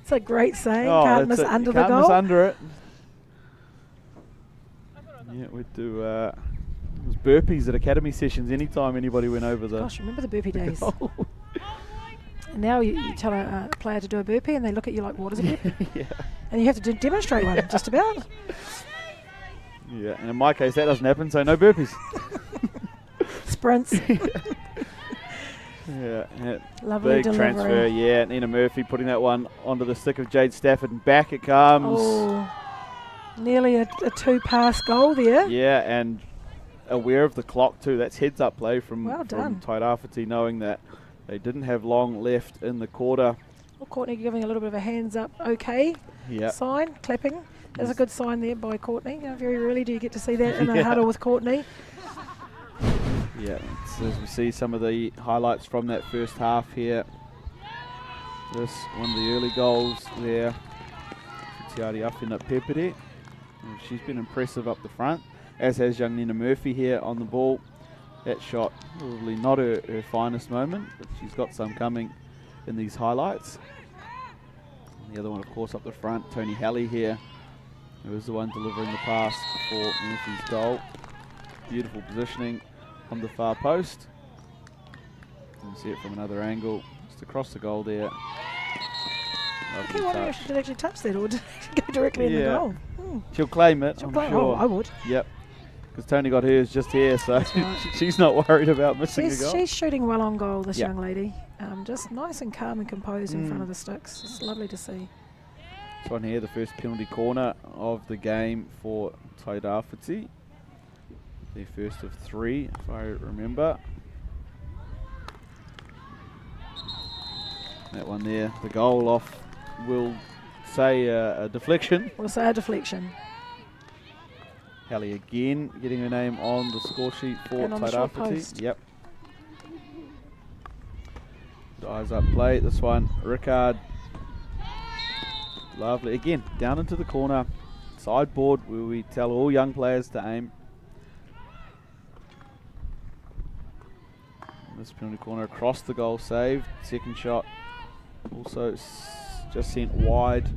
It's a great saying, Oh, can't that's miss it. under You the can't goal. miss under it. Yeah, we'd do it was burpees at academy sessions anytime anybody went over the Gosh, remember the burpee days. goal. And now you tell a player to do a burpee and they look at you like, what is a burpee? Yeah. And you have to demonstrate one, just about. Yeah, and in my case that doesn't happen, so no burpees. Sprints. Yeah, Lovely big delivery. transfer, yeah. Nina Murphy putting that one onto the stick of Jade Stafford, and back it comes. Oh, nearly a 2-pass goal there. Yeah, and aware of the clock too. That's heads-up play from Well done. Tairāwhiti, knowing that they didn't have long left in the quarter. Well, Courtney giving a little bit of a hands up, okay Yeah, sign, clapping. There's a Yes. good sign there by Courtney. Very rarely do you get to see that in a Yeah. huddle with Courtney. yeah. As we see some of the highlights from that first half here. This one of the early goals there. Te Ariawhina Peperi. She's been impressive up the front, as has young Nina Murphy here on the ball. That shot probably not her finest moment, but she's got some coming in these highlights. And the other one, of course, up the front, Tony Halley here, who was the one delivering the pass for Murphy's goal. Beautiful positioning on the far post. You can see it from another angle, just across the goal there. Lovely I wonder if touch. she did actually touch that or did it go directly in the Yeah. goal. She'll claim it, She'll I'm play- sure. Oh, I would. Yep, because Tony got hers just here, so right. she's not worried about missing a goal. She's shooting well on goal, this Yep. young lady. Just nice and calm and composed in front Mm. of the sticks. It's lovely to see. This one here, the first penalty corner of the game for Tairāwhiti. The first of 3, if I remember. That one there, the goal off, will say a deflection. We'll say a deflection. Hallie again getting her name on the score sheet for And on the short Tairāwhiti. post. Yep. Eyes up play, this one, Rickard. Lovely, again, down into the corner. Sideboard where we tell all young players to aim. This penalty corner across the goal saved. Second shot also just sent wide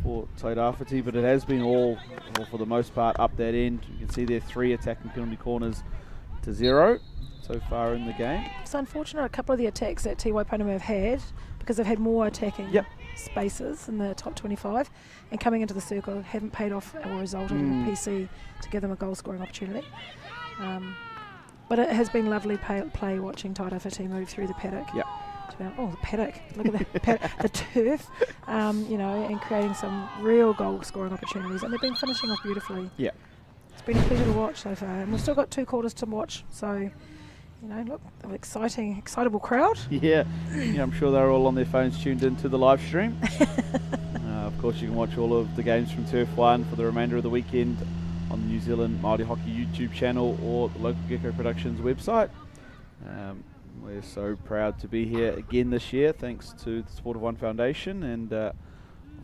for Tairāwhiti, but it has been all for the most part up that end. You can see there 3 attacking penalty corners to 0 so far in the game. It's unfortunate a couple of the attacks that Te Waipunama have had, because they've had more attacking spaces in the top 25, and coming into the circle haven't paid off or resulted in a PC to give them a goal scoring opportunity. But it has been lovely play watching Tairāwhiti move through the paddock. Yep. Oh, the paddock! Look at the paddock, the turf, you know, and creating some real goal scoring opportunities, and they've been finishing off beautifully. Yeah. It's been a pleasure to watch so far, and we've still got 2 quarters to watch. So, you know, look, an excitable crowd. Yeah, I'm sure they're all on their phones tuned into the live stream. Of course, you can watch all of the games from Turf 1 for the remainder of the weekend on the New Zealand Māori Hockey YouTube channel or the local Gecko Productions website. We're so proud to be here again this year, thanks to the support of One Foundation and, of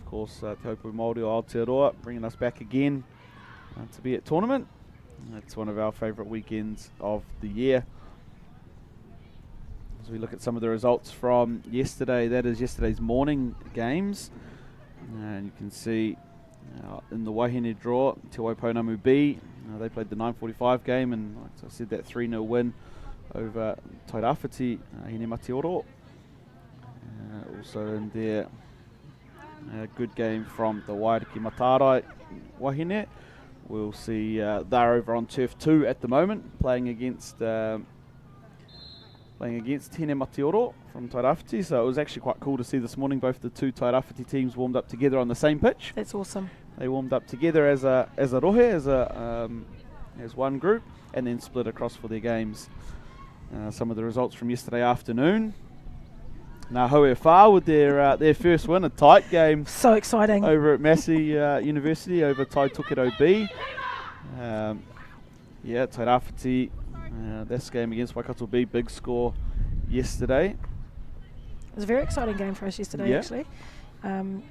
course, Te Haupu Māori o Aotearoa bringing us back again to be at tournament. It's one of our favourite weekends of the year. As we look at some of the results from yesterday, that is yesterday's morning games, and you can see in the Wāhine draw, Te Waipounamu B, they played the 9:45 game, and like I said, that 3-0 win over Tairāwhiti, Hine Matioro. Also in there, a good game from the Waiariki Matarai Wāhine. We'll see they're over on Turf 2 at the moment, playing against Hine Matioro from Tairāwhiti. So it was actually quite cool to see this morning both the 2 Tairāwhiti teams warmed up together on the same pitch. That's awesome. They warmed up together as a rohe, as one group, and then split across for their games. Some of the results from yesterday afternoon. Now Hauewha with their first win, a tight game. So exciting. Over at Massey University over Tai Tokedo B. Tairāwhiti, this game against Waikato B, big score yesterday. It was a very exciting game for us yesterday, actually. It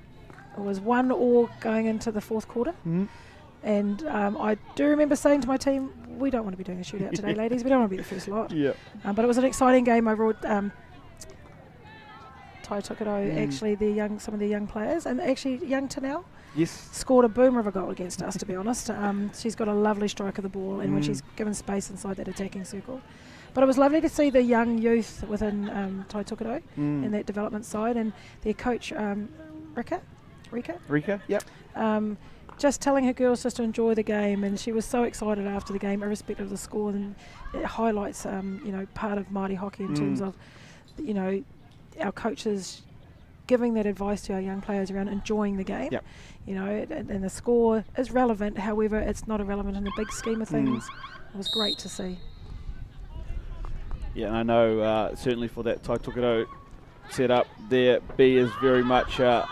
was 1-1 going into the 4th quarter. And I do remember saying to my team, we don't want to be doing a shootout today, ladies. We don't want to be the first lot. But it was an exciting game overall. Tai Tokedo, actually, some of the young players, and actually young Tanel, scored a boomer of a goal against us, to be honest. She's got a lovely strike of the ball, and when she's given space inside that attacking circle. But it was lovely to see the young youth within Tai Tokedo and that development side, and their coach, Rika, just telling her girls just to enjoy the game, and she was so excited after the game, irrespective of the score, and it highlights, part of Māori hockey in terms of, our coaches giving that advice to our young players around enjoying the game. And the score is relevant, however, it's not irrelevant in the big scheme of things. It was great to see. Yeah, and I know certainly for that Tai Tokedo setup there, B is very much a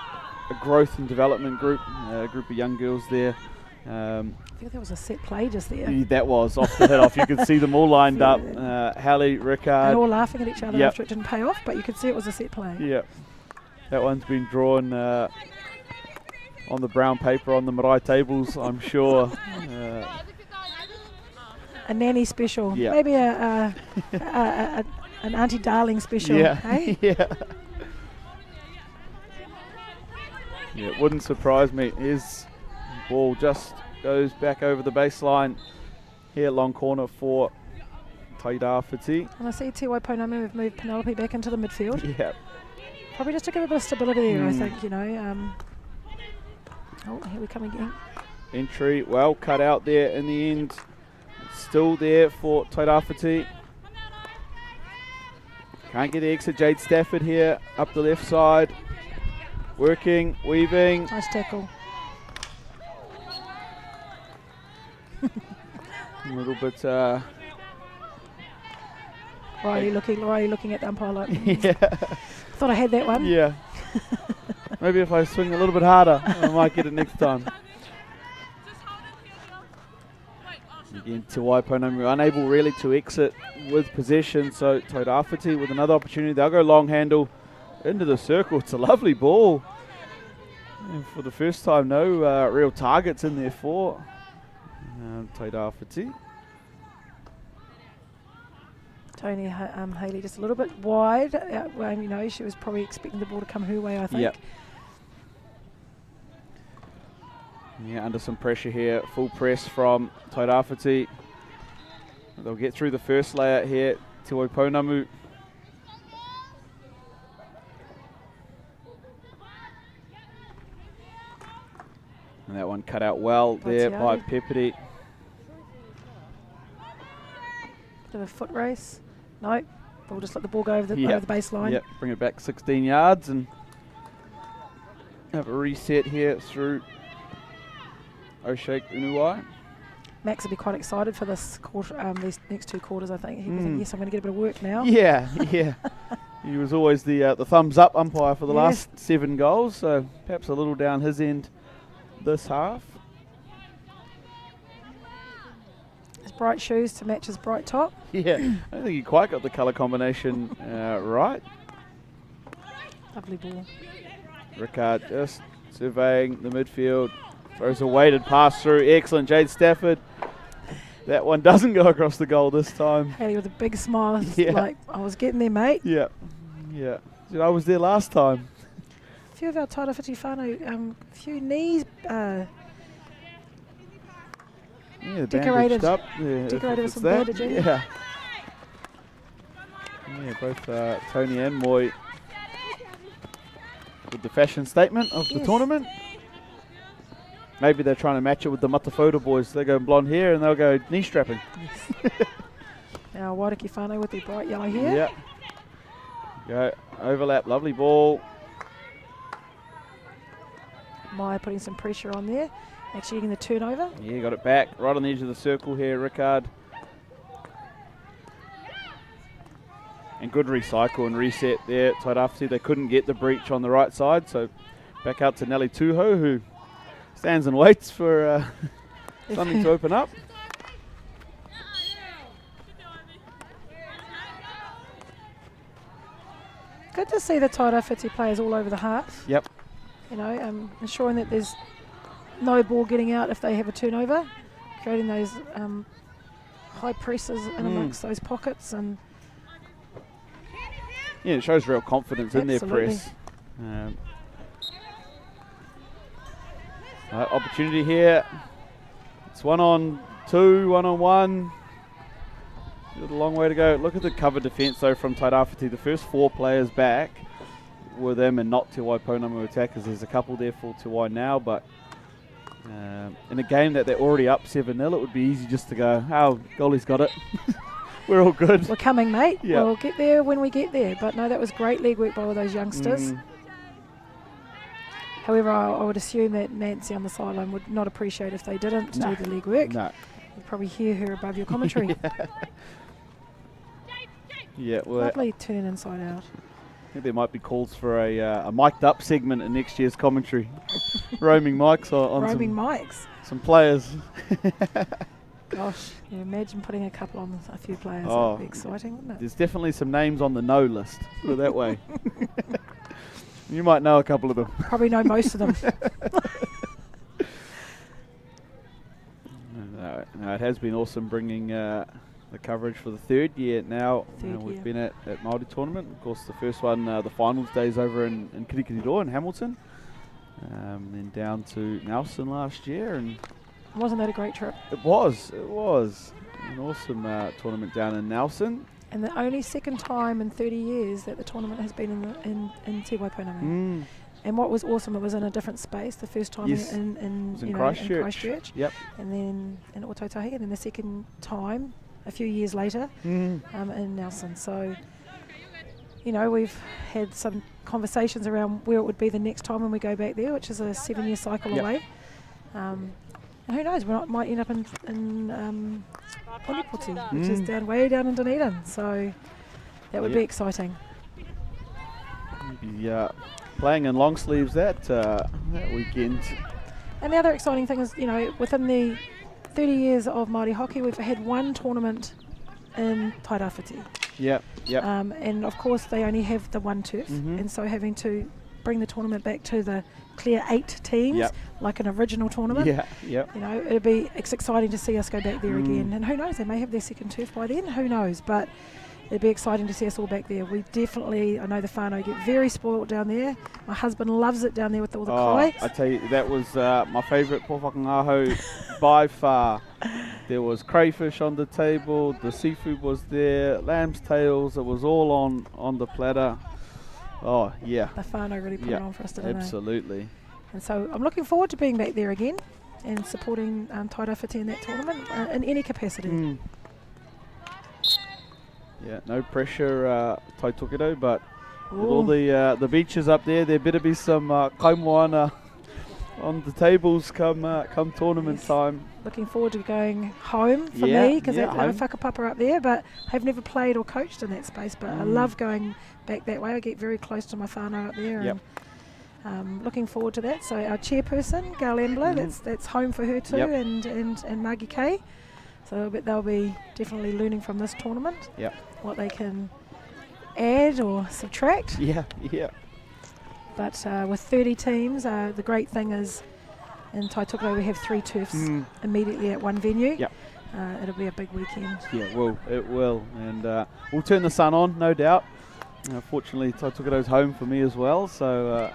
growth and development group, a group of young girls there. I think there was a set play just there. That was off the head off. You could see them all lined up. Hallie, Rickard. And all laughing at each other after it didn't pay off, but you could see it was a set play. Yep. That one's been drawn on the brown paper on the marae tables, I'm sure. A nanny special. Maybe an Auntie Darling special. Hey? It wouldn't surprise me. His ball just goes back over the baseline here, long corner for Tairāwhiti. And I see Te Waipunama have moved Penelope back into the midfield. Probably just to give a bit of stability there, I think, Oh, here we come again. Entry, well cut out there in the end. Still there for Tairāwhiti. Can't get the exit. Jade Stafford here up the left side. Working, weaving. Nice tackle. A little bit, Riley looking at the umpire like, yeah, thought I had that one. yeah. Maybe if I swing a little bit harder, I might get it next time. Again, Te Waiponamu unable really to exit with possession, so Tairāwhiti with another opportunity. They'll go long handle into the circle. It's a lovely ball. And for the first time, no real targets in there for Tairāwhiti. Tony Haley just a little bit wide. You know, she was probably expecting the ball to come her way, I think. Yep. Yeah, under some pressure here. Full press from Tairāwhiti. They'll get through the first layout here. Te Waiponamu. And that one cut out well there by Peperi. Bit of a foot race. No, we'll just let the ball go over the baseline. Yep, bring it back 16 yards and have a reset here through O'Shake Unuwai. Max will be quite excited for this quarter, these next 2 quarters, I think. He will think, yes, I'm going to get a bit of work now. Yeah, yeah. He was always the thumbs up umpire for the last 7 goals, so perhaps a little down his end this half. His bright shoes to match his bright top. Yeah, I don't think he quite got the colour combination right. Lovely ball. Rickard just surveying the midfield. Throws a weighted pass through. Excellent, Jade Stafford. That one doesn't go across the goal this time. Haley with a big smile, like, I was getting there, mate. Yeah, yeah. I was there last time. A few of our Tairāwhiti whānau, a few knees decorated. Bandaged up. Yeah, decorated with it's some that. bandaging. Yeah. Yeah, both Tony and Moy with the fashion statement of the tournament. Maybe they're trying to match it with the Matafota boys. They go blonde hair and they'll go knee strapping. Yes. Now Wairiki whānau with the bright yellow hair. Yeah. Go overlap, lovely ball. Maya putting some pressure on there. Actually getting the turnover. Yeah, got it back. Right on the edge of the circle here, Rickard. And good recycle and reset there. Tairāwhiti, they couldn't get the breach on the right side, so back out to Nelly Tuho, who stands and waits for something to open up. Good to see the Tairāwhiti players all over the half. Yep. You know, ensuring that there's no ball getting out if they have a turnover, creating those high presses in amongst those pockets. And yeah, it shows real confidence in their press. Opportunity here. It's 1-on-2, 1-on-1. Got a long way to go. Look at the cover defence though from Tairāwhiti. The first 4 players back were them and not Te Waiponamu attackers. There's a couple there for Te Wai now, but in a game that they're already up 7-0, it would be easy just to go, oh, goalie's got it. We're all good. We're coming, mate. Yep. We'll get there when we get there. But no, that was great leg work by all those youngsters. However, I would assume that Nancy on the sideline would not appreciate if they didn't do the leg work. No. You'd probably hear her above your commentary. Yeah, well, lovely turn inside out. I think there might be calls for a mic'd up segment in next year's commentary. Roaming mics on some players. Gosh, you imagine putting a couple on a few players. That would be exciting, wouldn't it? There's definitely some names on the no list, put it that way. You might know a couple of them. Probably know most of them. No, it has been awesome bringing the coverage for the 3rd year now. We've been at Māori tournament. Of course, the first one, the finals days over in Kirikiriroa in Hamilton. Then down to Nelson last year. And wasn't that a great trip? It was. An awesome tournament down in Nelson. And the only second time in 30 years that the tournament has been in Te Waiponamu. And what was awesome, it was in a different space. The first time in Christchurch. Yep. And then in Otautahi, and then the second time a few years later in Nelson. So, you know, we've had some conversations around where it would be the next time when we go back there, which is a 7-year cycle away. And who knows, we might end up in Pondiputi, which is way down in Dunedin. So that would be exciting. Yeah, playing in long sleeves that weekend. And the other exciting thing is, within the 30 years of Māori hockey, we've had one tournament in Tairawhiti. Yep. And of course they only have the one turf, and so having to bring the tournament back to the clear 8 teams, like an original tournament. It'd be exciting to see us go back there again. And who knows, they may have their second turf by then, who knows, but it'd be exciting to see us all back there. We definitely, I know the whānau get very spoilt down there. My husband loves it down there with all the kai. I tell you, that was my favourite pōwhakangaho by far. There was crayfish on the table, the seafood was there, lamb's tails, it was all on the platter. Oh, yeah. The whānau really put it on for us, didn't they? Absolutely. And so I'm looking forward to being back there again and supporting Tairawhiti in that tournament in any capacity. Yeah, no pressure, Tai Tokido, but with all the beaches up there better be some kaimoana on the tables come tournament time. Looking forward to going home for me, because I'm a whakapapa up there, but I've never played or coached in that space, but I love going back that way. I get very close to my whānau up there, and looking forward to that. So our chairperson, Gail Embler, that's home for her too, and Margie Kay. So they'll be definitely learning from this tournament what they can add or subtract. But with 30 teams, the great thing is in Taitokerau we have 3 turfs immediately at one venue. It'll be a big weekend. Yeah, well, it will. And we'll turn the sun on, no doubt. Fortunately, Taitokerau's home for me as well. So,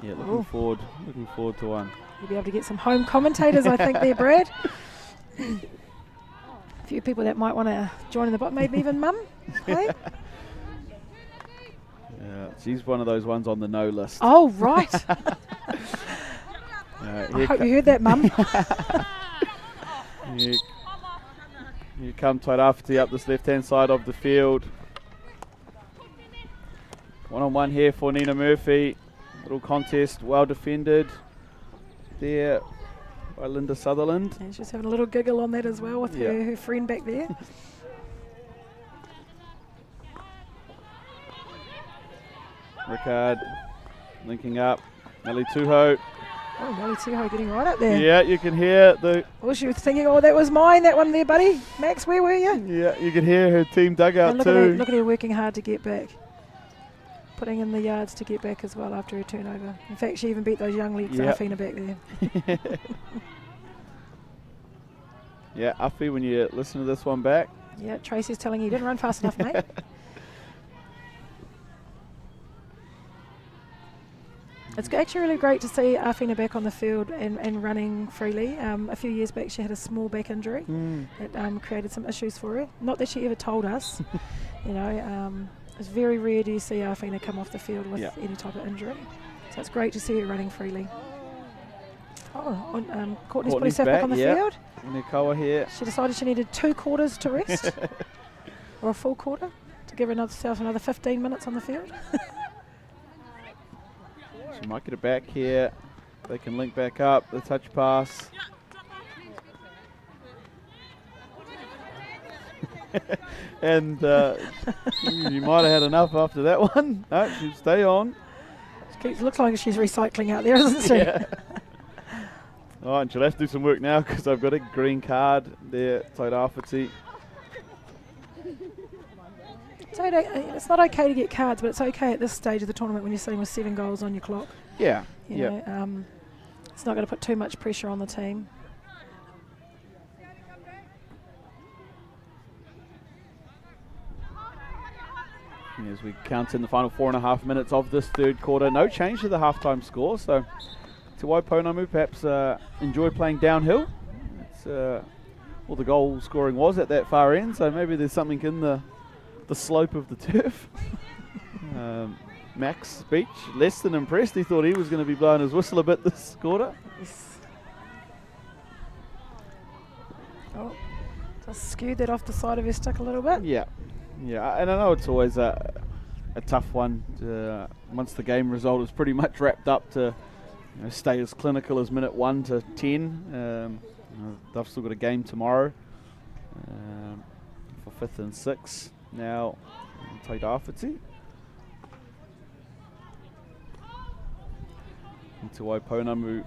looking forward to one. You'll be able to get some home commentators, I think, there, Brad. A few people that might want to join in the bot, maybe even Mum. Hey? Yeah, she's one of those ones on the no list. Oh, right. I hope you heard that, Mum. You come Tairawhiti up this left-hand side of the field. One-on-one here for Nina Murphy. Little contest, well defended there by Linda Sutherland. And she's having a little giggle on that as well with her friend back there. Rickard linking up. Nelly Tuho. Oh, Nelly Tuho getting right up there. Yeah, you can hear the... Oh, she was thinking, that was mine, that one there, buddy. Max, where were you? Yeah, you can hear her team dugout too. Look at her working hard to get back. Putting in the yards to get back as well after her turnover. In fact, she even beat those young legs, Afina, back there. Yeah, Afi, when you listen to this one back. Yeah, Tracy's telling you didn't run fast enough, mate. It's actually really great to see Afina back on the field and running freely. A few years back she had a small back injury that created some issues for her. Not that she ever told us. It's very rare to see Afina come off the field with any type of injury. So it's great to see her running freely. Courtney's put herself back on the field. Nikawa here. She decided she needed 2 quarters to rest. Or a full quarter to give herself another 15 minutes on the field. She might get it back here. They can link back up. The touch pass. And you might have had enough after that one. No, she'll stay on. Looks like she's recycling out there, doesn't she? Yeah. Oh, and she'll have to do some work now because I've got a green card there, Tairawhiti. It's not okay to get cards, but it's okay at this stage of the tournament when you're sitting with 7 goals on your clock. Yeah. It's not going to put too much pressure on the team. As we count in the final 4.5 minutes of this third quarter, no change to the halftime score. So, Te Waiponamu perhaps enjoy playing downhill. It's all the goal scoring was at that far end, so maybe there's something in the slope of the turf. Max Beach, less than impressed. He thought he was going to be blowing his whistle a bit this quarter. Yes. Oh, just skewed that off the side of his stick a little bit. Yeah, and I know it's always a a tough one. Once the game result is pretty much wrapped up, to stay as clinical as minute 1 to 10. They've still got a game tomorrow for 5th and 6th. Now, Te Rāwhiti. Into Waipounamu.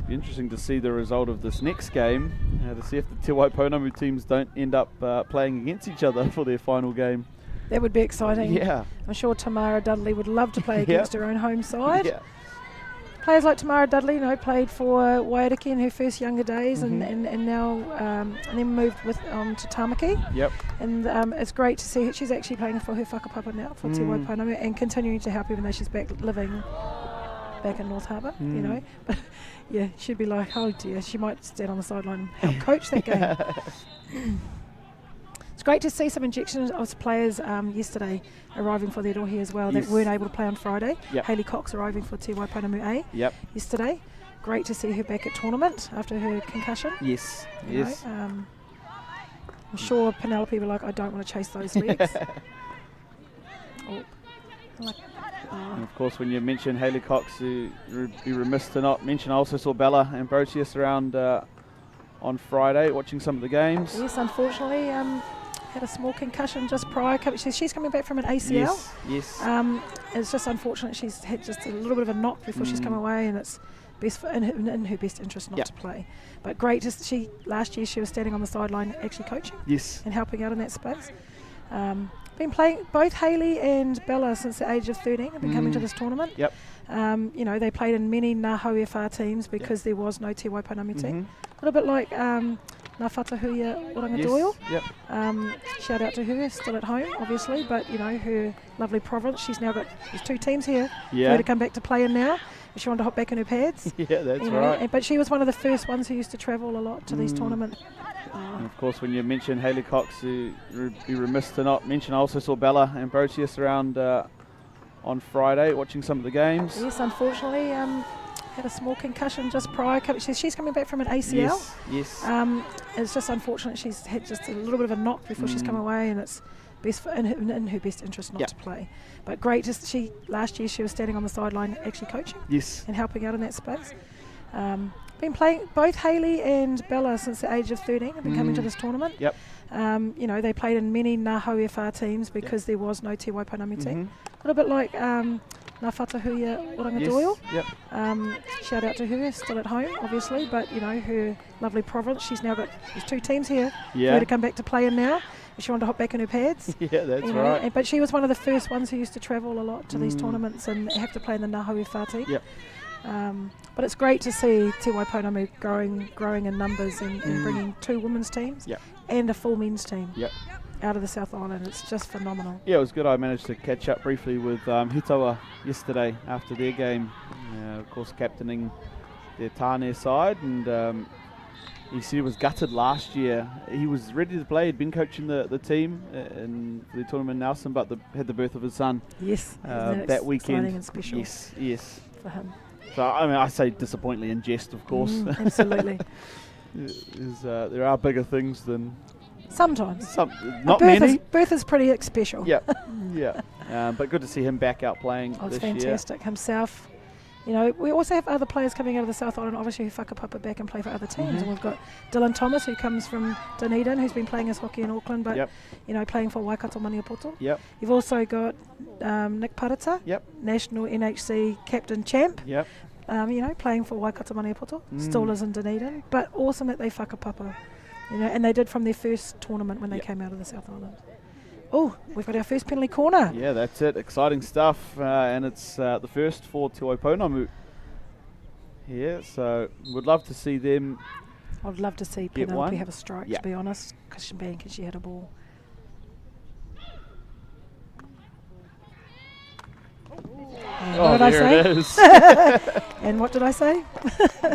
Be interesting to see the result of this next game, to see if the Te Waipounamu teams don't end up playing against each other for their final game. That would be exciting. Yeah. I'm sure Tamara Dudley would love to play against her own home side. Yeah. Players like Tamara Dudley, played for Waiariki in her first younger days, and now and then moved on to Tamaki. Yep. And it's great to see her. She's actually playing for her whakapapa now for Te Waipounamu and continuing to help, even though she's living back in North Harbour. But yeah, she'd be like, oh dear, she might stand on the sideline and help coach that game. It's great to see some injections of players yesterday arriving for their dohi as well that weren't able to play on Friday. Yep. Hayley Cox arriving for Te Waipounamu A yesterday. Great to see her back at tournament after her concussion. Yes. I'm sure Penelope were like, I don't want to chase those legs. And of course, when you mention Hayley Cox, you'd be remiss to not mention. I also saw Bella Ambrosius around on Friday watching some of the games. Yes, unfortunately, had a small concussion just prior. She's coming back from an ACL. Yes. It's just unfortunate she's had just a little bit of a knock before she's come away, and it's best in her best interest not to play. But great, last year she was standing on the sideline actually coaching and helping out in that space. Been playing both Hayley and Bella since the age of 13. Have been coming to this tournament. Yep. They played in many Ngā Hauewha teams because there was no Te Waipounamu team. A little bit like Ngā Whatahuia Oranga Doyle. Yep. Shout out to her, still at home obviously, but her lovely province. She's now got, there's 2 teams here for her to come back to play in now. If she wanted to hop back in her pads. Yeah, that's right. But she was one of the first ones who used to travel a lot to these tournaments. And of course, when you mention Hayley Cox, you'd be remiss to not mention. I also saw Bella Ambrosius around on Friday watching some of the games. Yes, unfortunately, had a small concussion just prior. She's coming back from an ACL. Yes. It's just unfortunate she's had just a little bit of a knock before she's come away, and it's best in her best interest not to play. But great, last year she was standing on the sideline actually coaching and helping out in that space. Been playing both Hayley and Bella since the age of 13. Have been coming to this tournament. Yep. They played in many Ngā Hauewha teams because there was no Te Waipounamu team. A little bit like Ngā Whatahuia Oranga Doyle. Yep. Shout out to her, still at home obviously, but her lovely province. She's now got, there's 2 teams here for her to come back to play in now. If she wanted to hop back in her pads. Yeah, that's right. But she was one of the first ones who used to travel a lot to these tournaments and have to play in the Ngā Hauewha team. Yep. But it's great to see Te Waipounamu growing in numbers and bringing 2 women's teams and a full men's team out of the South Island. It's just phenomenal. Yeah, it was good. I managed to catch up briefly with Hitawa yesterday after their game. Of course, captaining their Tāne side, and he said he was gutted last year. He was ready to play. He'd been coaching the team in the tournament in Nelson, but had the birth of his son. Yes, that weekend. Exciting and special. Yes. For him. So I say disappointingly in jest, of course. Absolutely. There are bigger things than sometimes. Not many. Birth is pretty special. Yeah. But good to see him back out playing it's this year. fantastic. Himself. We also have other players coming out of the South Island, obviously, who whakapapa back and play for other teams. And we've got Dylan Thomas, who comes from Dunedin, who's been playing his hockey in Auckland, but playing for Waikato Maniapoto. Yep. You've also got Nick Parata, national NHC captain champ. Yep. Playing for Waikato Maniapoto. Still lives in Dunedin, but awesome that they whakapapa. And they did from their first tournament when they came out of the South Island. Oh, we've got our first penalty corner. Yeah, that's it. Exciting stuff. And it's the first for Te Waipounamu. Yeah, so would love to see them. I'd love to see Penelope have a strike, to be honest, because she had a ball. What did I say? It is. And what did I say?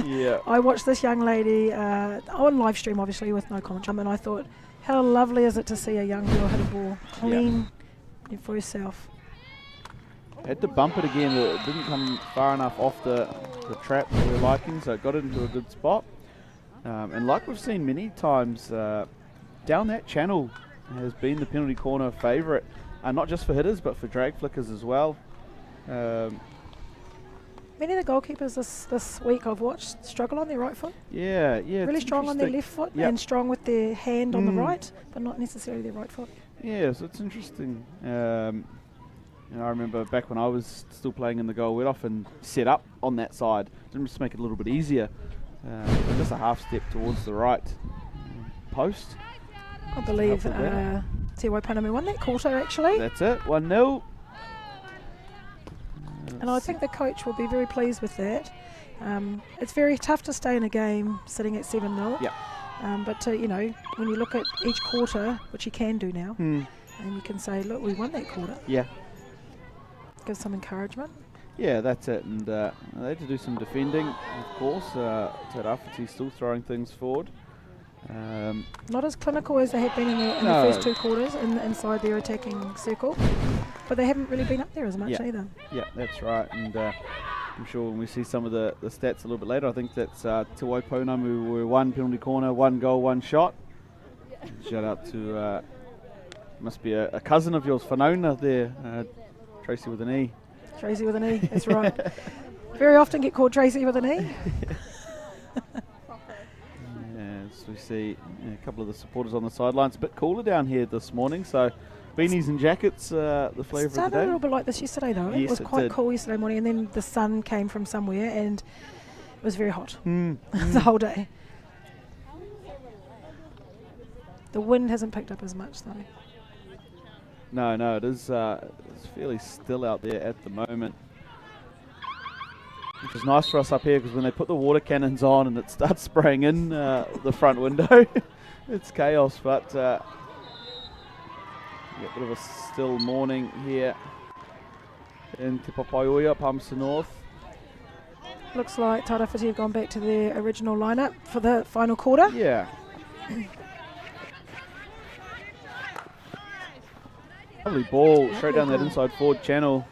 Yeah. I watched this young lady on live stream, obviously, with no commentary, and I thought, how lovely is it to see a young girl hit a ball clean for herself. Had to bump it again. It didn't come far enough off the trap for her liking, so it got it into a good spot. And like we've seen many times, down that channel has been the penalty corner favourite. not just for hitters, but for drag flickers as well. Many of the goalkeepers this week I've watched struggle on their right foot. Yeah. Really strong on their left foot and strong with their hand on the right, but not necessarily their right foot. Yeah, so it's interesting. I remember back when I was still playing in the goal, we'd often set up on that side, just make it a little bit easier. Just a half step towards the right post. I believe Te Waiponamu won that quarter actually. That's it, 1-0. And I think the coach will be very pleased with that. It's very tough to stay in a game sitting at 7-0. Yeah. But when you look at each quarter, which you can do now, and you can say, look, we won that quarter. Yeah. Give some encouragement. Yeah, that's it. And they had to do some defending, of course. Te Rāwhiti still throwing things forward. Not as clinical as they had been in the first two quarters inside their attacking circle, but they haven't really been up there as much either. Yeah, that's right. And I'm sure when we see some of the stats a little bit later, I think that's Te Waiponamu were 1 penalty corner, 1 goal, 1 shot. Shout out to, must be a cousin of yours, Whanauna there, Tracy with an E. Tracy with an E, that's right. Very often get called Tracy with an E. We see a couple of the supporters on the sidelines. A bit cooler down here this morning, so beanies and jackets, the flavour of the day. It started a little bit like this yesterday though. Yes, it was quite cool yesterday morning, and then the sun came from somewhere and it was very hot the whole day. The wind hasn't picked up as much though. No, it is it's fairly still out there at the moment. Which is nice for us up here, because when they put the water cannons on and it starts spraying in the front window, it's chaos. But a bit of a still morning here in Te Papaioia, Palmerston North. Looks like Te Rāwhiti have gone back to their original lineup for the final quarter. Yeah. Lovely ball straight down that inside forward channel.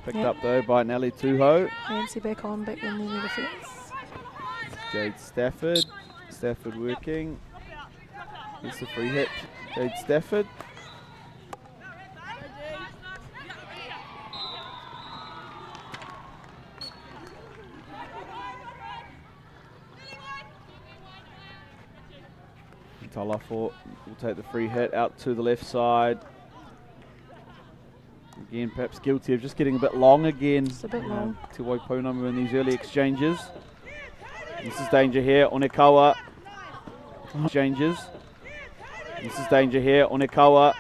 Picked up though by Nelly Tuho. Nancy back in the defence. Jade Stafford. Stafford working. It's the free hit. Jade Stafford. Talafo will take the free hit out to the left side. Again, perhaps guilty of just getting a bit long again. Just a bit long. Te Waiponamu in these early exchanges. This is danger here. Onekawa. Exchanges. This is danger here. Onekawa.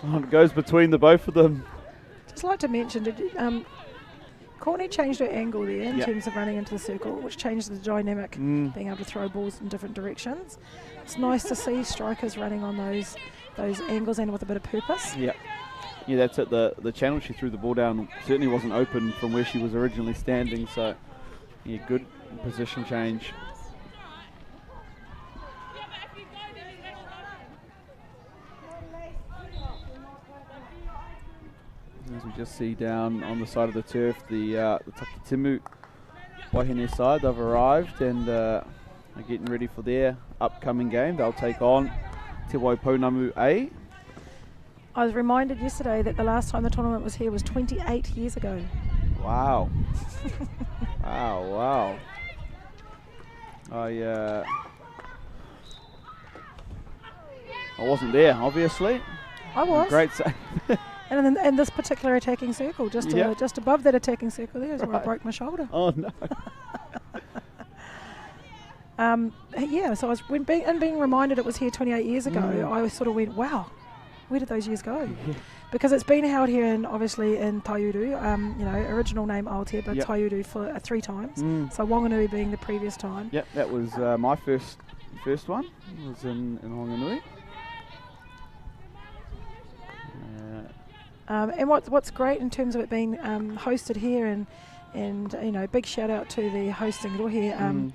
It goes between the both of them. Just like to mention, Courtney changed her angle there in terms of running into the circle, which changed the dynamic, being able to throw balls in different directions. It's nice to see strikers running on those angles and with a bit of purpose. Yeah. Yeah, that's it. The channel she threw the ball down certainly wasn't open from where she was originally standing, so yeah, good position change. As we just see down on the side of the turf, the Takitimu Wāhine side, they've arrived and are getting ready for their upcoming game. They'll take on Te Waiponamu A. I was reminded yesterday that the last time the tournament was here was 28 years ago. Wow. wow. I wasn't there, obviously. I was. Great save. And in this particular attacking circle, just above that attacking circle there is where I broke my shoulder. Oh no. So I was being reminded it was here 28 years ago. I sort of went, wow, where did those years go? Yeah. Because it's been held here obviously in Taiuru, original name Aotearoa, but Taiuru for 3 times. So Whanganui being the previous time. Yep, that was my first one. It was in Whanganui. And what's great in terms of it being hosted here, and big shout out to the hosting rohe.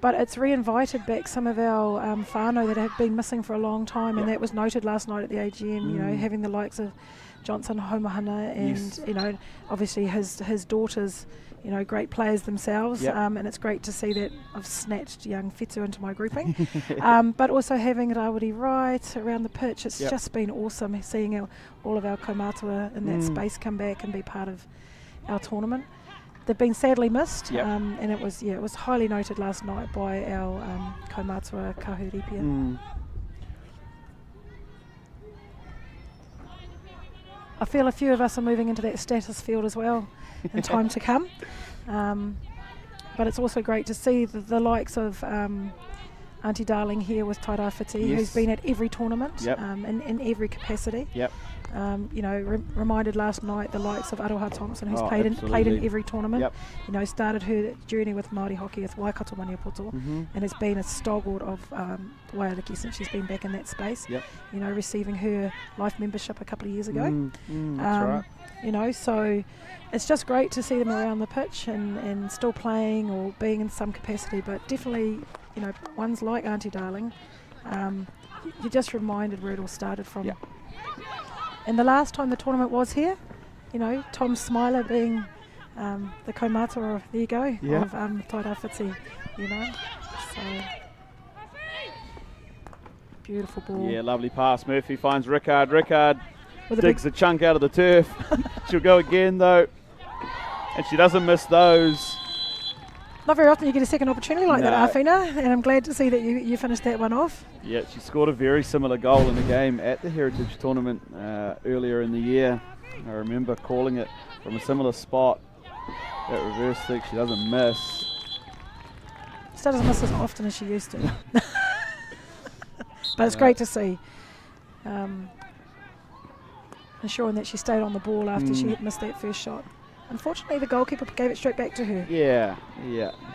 But it's reinvited back some of our whānau that have been missing for a long time, and that was noted last night at the AGM. Having the likes of Johnson Homahana and obviously his daughters you know, great players themselves, Yep. and it's great to see that I've snatched young Whetū into my grouping. But also having Rawiri right around the pitch, it's Yep. just been awesome seeing all of our kaumātua in that space come back and be part of our tournament. They've been sadly missed, Yep. and it was highly noted last night by our kaumātua kahuripia. I feel a few of us are moving into that status field as well in time to come. But it's also great to see the likes of Auntie Darling here with Tairāwhiti, Yes. who's been at every tournament Yep. in every capacity. Yep. You know, reminded last night the likes of Aroha Thompson, who's Oh, played in absolutely. every tournament. Yep. You know, started her journey with Māori hockey with Waikato Maniapoto, and has been a stalwart of Waiariki since she's been back in that space. Yep. You know, receiving her life membership a couple of years ago. That's right. You know, so it's just great to see them around the pitch and still playing or being in some capacity, but definitely, you know, ones like Auntie Darling, you're just reminded where it all started from. Yeah. And the last time the tournament was here, you know, Tom Smiler being the kaumātua of, there you go, Yeah. of Tairāwhiti, you know. So, beautiful ball. Yeah, lovely pass. Murphy finds Rickard. Rickard With a digs a chunk out of the turf. She'll go again though. And she doesn't miss those. Not very often you get a second opportunity like No. that, Arfina, and I'm glad to see that you finished that one off. Yeah, she scored a very similar goal in the game at the Heritage Tournament earlier in the year. I remember calling it from a similar spot. That reverse stick, she doesn't miss. Still doesn't miss as often as she used to. But it's great to see. Ensuring that she stayed on the ball after she had missed that first shot. Unfortunately, the goalkeeper gave it straight back to her. Yeah,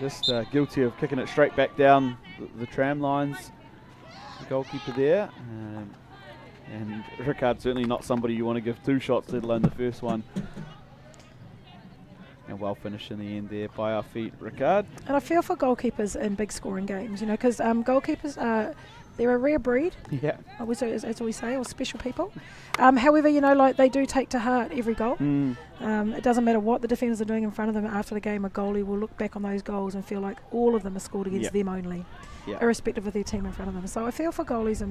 just guilty of kicking it straight back down the tram lines. The goalkeeper there. And Rickard's certainly not somebody you want to give two shots, let alone the first one. And well finished in the end there by our feet, Rickard. And I feel for goalkeepers in big scoring games, you know, because goalkeepers they're a rare breed, Yeah. as we say, or special people. However, you know, like they do take to heart every goal. It doesn't matter what the defenders are doing in front of them after the game. A goalie will look back on those goals and feel like all of them are scored against them only, irrespective of their team in front of them. So I feel for goalies in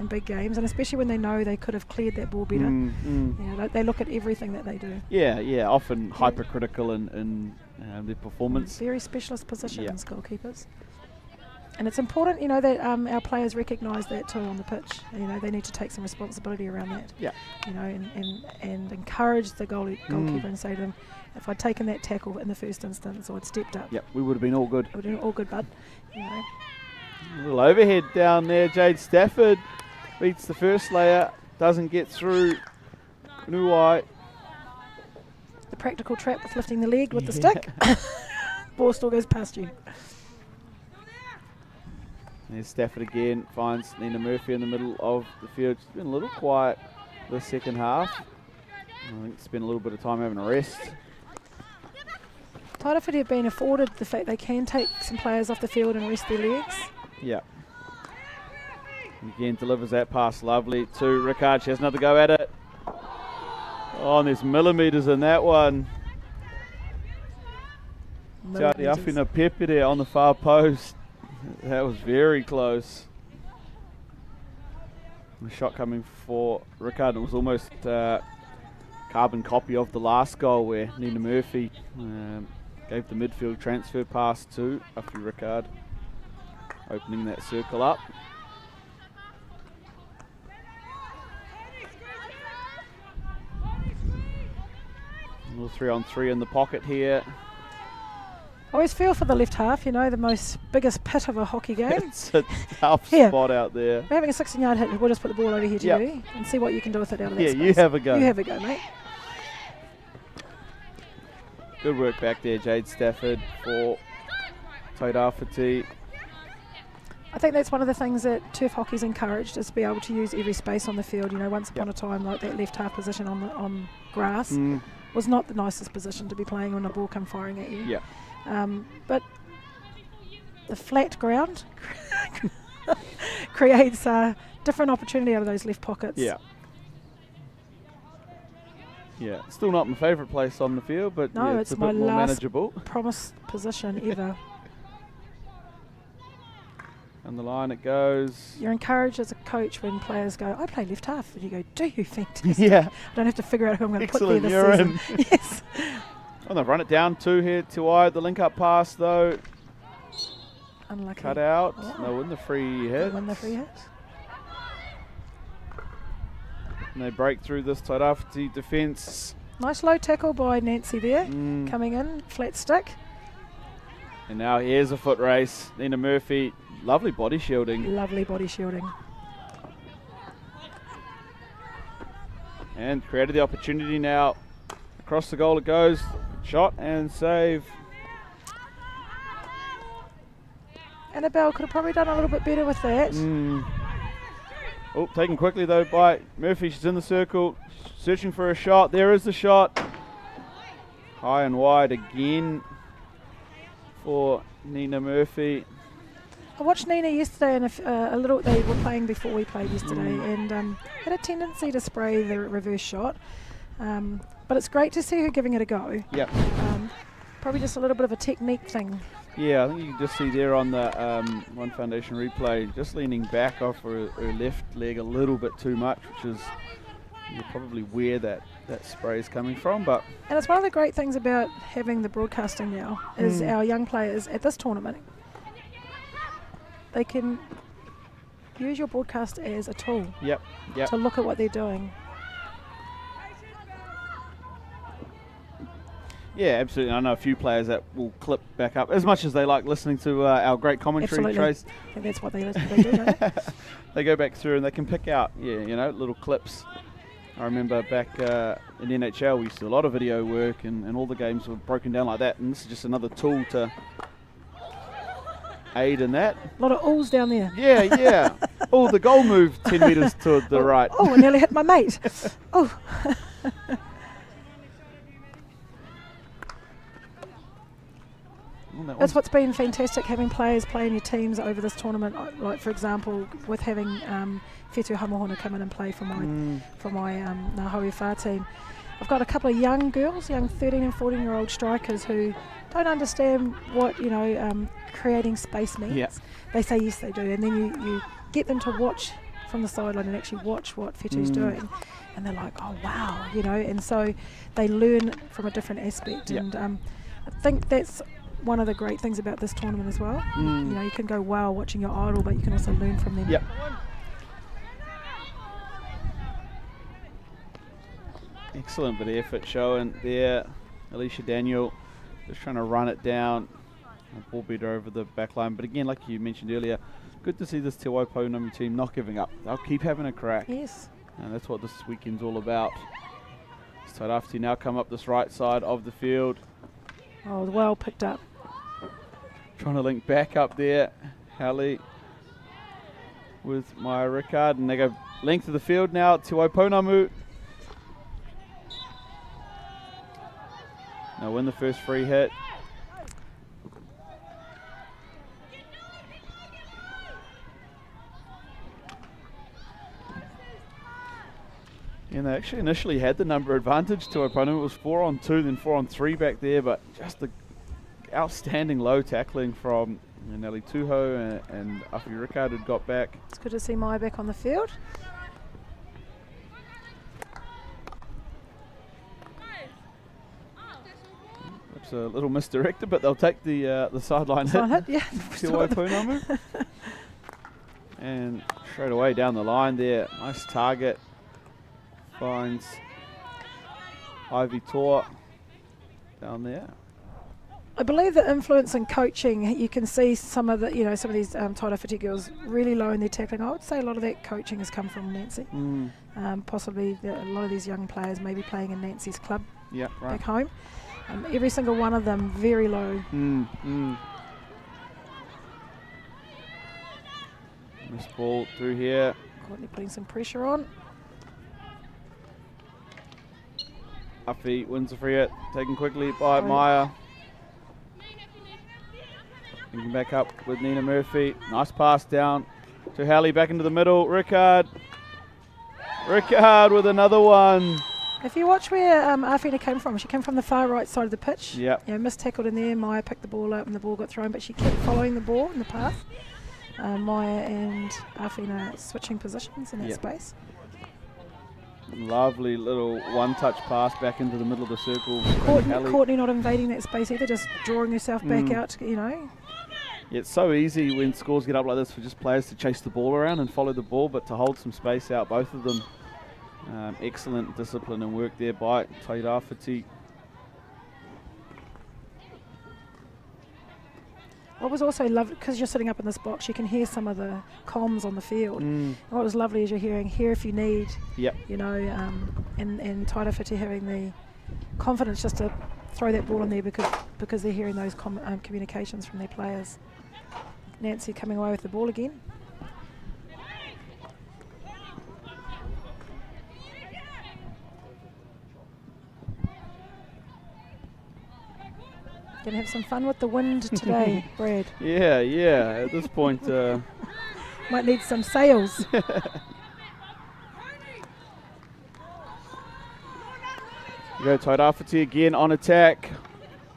big games, and especially when they know they could have cleared that ball better. You know, they look at everything that they do. Yeah, often hypercritical in their performance. Very specialist positions, goalkeepers. And it's important, you know, that our players recognise that too on the pitch. You know, they need to take some responsibility around that. Yeah. You know, and encourage the goalkeeper and say to them, if I'd taken that tackle in the first instance or I'd stepped up, We would have been all good. it would have been all good, bud. You know. A little overhead down there. Jade Stafford beats the first layer, doesn't get through. Nuai. The practical trap with lifting the leg with the stick. Ball still goes past you. There's Stafford again, finds Nina Murphy in the middle of the field. She's been a little quiet this second half. I think spent a little bit of time having a rest. Tairāwhiti have been afforded the fact they can take some players off the field and rest their legs. Yeah. And again, delivers that pass lovely to Rickard. She has another go at it. Oh, and there's millimetres in that one. Te Awhina Pepe there on the far post. That was very close. The shot coming for Rickard. It was almost carbon copy of the last goal where Nina Murphy gave the midfield transfer pass to Awhi Rickard, opening that circle up. A little 3-on-3 in the pocket here. I always feel for the left half, you know, the biggest pit of a hockey game. It's a tough Here. spot out there. We're having a 16-yard hit. We'll just put the ball over here to Yep. you and see what you can do with it out of that Yeah, space. you have a go. You have a go, mate. Good work back there, Jade Stafford for Tairāwhiti. I think that's one of the things that turf hockey's encouraged, is to be able to use every space on the field. You know, once upon a time, like that left half position on grass was not the nicest position to be playing when a ball come firing at you. Yeah. But the flat ground creates a different opportunity out of those left pockets. Yeah. Yeah, still not my favourite place on the field, but No, yeah, it's a my bit more last manageable. promised position ever. And the line it goes. You're encouraged as a coach when players go, I play left half. And you go, do you? Fantastic. Yeah. I don't have to figure out who I'm going to put there Excellent, this you're season. in. Yes. Oh, they've run it down 2 here. Tuai, the link-up pass, though. Unlucky. Cut out. Oh. They'll win the free hit. Win the free hit. And they break through this Tairāwhiti defence. Nice low tackle by Nancy there. Mm. Coming in, flat stick. And now here's a foot race. Nina Murphy, lovely body shielding. Lovely body shielding. And created the opportunity now. Across the goal it goes. Shot and save. Annabelle could have probably done a little bit better with that. Oh, taken quickly though by Murphy. She's in the circle, searching for a shot. There is the shot. High and wide again for Nina Murphy. I watched Nina yesterday, and a little. They were playing before we played yesterday, and had a tendency to spray the reverse shot. But it's great to see her giving it a go. Yep. Probably just a little bit of a technique thing. Yeah, I think you can just see there on the One Foundation replay, just leaning back off her left leg a little bit too much, which is probably where that spray is coming from. But And it's one of the great things about having the broadcasting now is our young players at this tournament. They can use your broadcast as a tool yep. to look at what they're doing. Yeah, absolutely. I know a few players that will clip back up as much as they like listening to our great commentary. Absolutely. Trace. I think that's what they do, don't they? They go back through and they can pick out, little clips. I remember back in NHL, we used to do a lot of video work, and all the games were broken down like that. And this is just another tool to aid in that. A lot of alls down there. Yeah. Oh, the goal moved 10 metres to the right. Oh, I nearly hit my mate. Oh. That's what's been fantastic, having players play in your teams over this tournament. Like, for example, with having Whetu Hamohona come in and play for my Ngā Hauiwhā team. I've got a couple of young girls, young 13 and 14-year-old strikers who don't understand what creating space means. Yeah. They say yes, they do, and then you get them to watch from the sideline and actually watch what Whetu's doing, and they're like, oh wow, and so they learn from a different aspect. Yeah. And I think that's one of the great things about this tournament as well. You can go wow watching your idol, but you can also learn from them. Yep. Excellent bit of effort showing there. Alicia Daniel just trying to run it down. A ball beater over the back line. But again, like you mentioned earlier, good to see this Te Waipounami team not giving up. They'll keep having a crack. Yes. And that's what this weekend's all about. Tairāwhiti now come up this right side of the field. Oh, well picked up. Trying to link back up there. Hallie with Maya Rickard. And they go length of the field now to Waiponamu. Now win the first free hit. And they actually initially had the number advantage to Waiponamu. It was 4-on-2, then 4-on-3 back there, but just the outstanding low tackling from Nelly Tuho and Afi Rickard had got back. It's good to see Maya back on the field. It's a little misdirected, but they'll take the sideline hit. Yeah. To Waiponamu. And straight away down the line there, nice target. Finds Ivy Tor down there. I believe that influence in coaching, you can see some of the, some of these Tairāwhiti girls really low in their tackling. I would say a lot of that coaching has come from Nancy. Possibly a lot of these young players may be playing in Nancy's club back home. Every single one of them very low. This ball through here. Courtney putting some pressure on. Afi wins the free hit, taken quickly by Maya. Thinking back up with Nina Murphy. Nice pass down to Hallie, back into the middle. Rickard with another one. If you watch where Wāhine came from, she came from the far right side of the pitch. Yep. You know, mistackled in there. Maya picked the ball up and the ball got thrown, but she kept following the ball in the path. Maya and Wāhine switching positions in that space. Lovely little one-touch pass back into the middle of the circle. Courtney not invading that space either, just drawing herself back out, you know. Yeah, it's so easy when scores get up like this for just players to chase the ball around and follow the ball, but to hold some space out, both of them. Excellent discipline and work there by Tairāwhiti. What was also lovely, because you're sitting up in this box, you can hear some of the comms on the field. And what was lovely is you're hearing here if you need, you know, and Tairāwhiti having the confidence just to throw that ball in there because they're hearing those communications from their players. Nancy coming away with the ball again. Gonna have some fun with the wind today, Brad. Yeah. At this point, might need some sails. you go Tairāwhiti again on attack.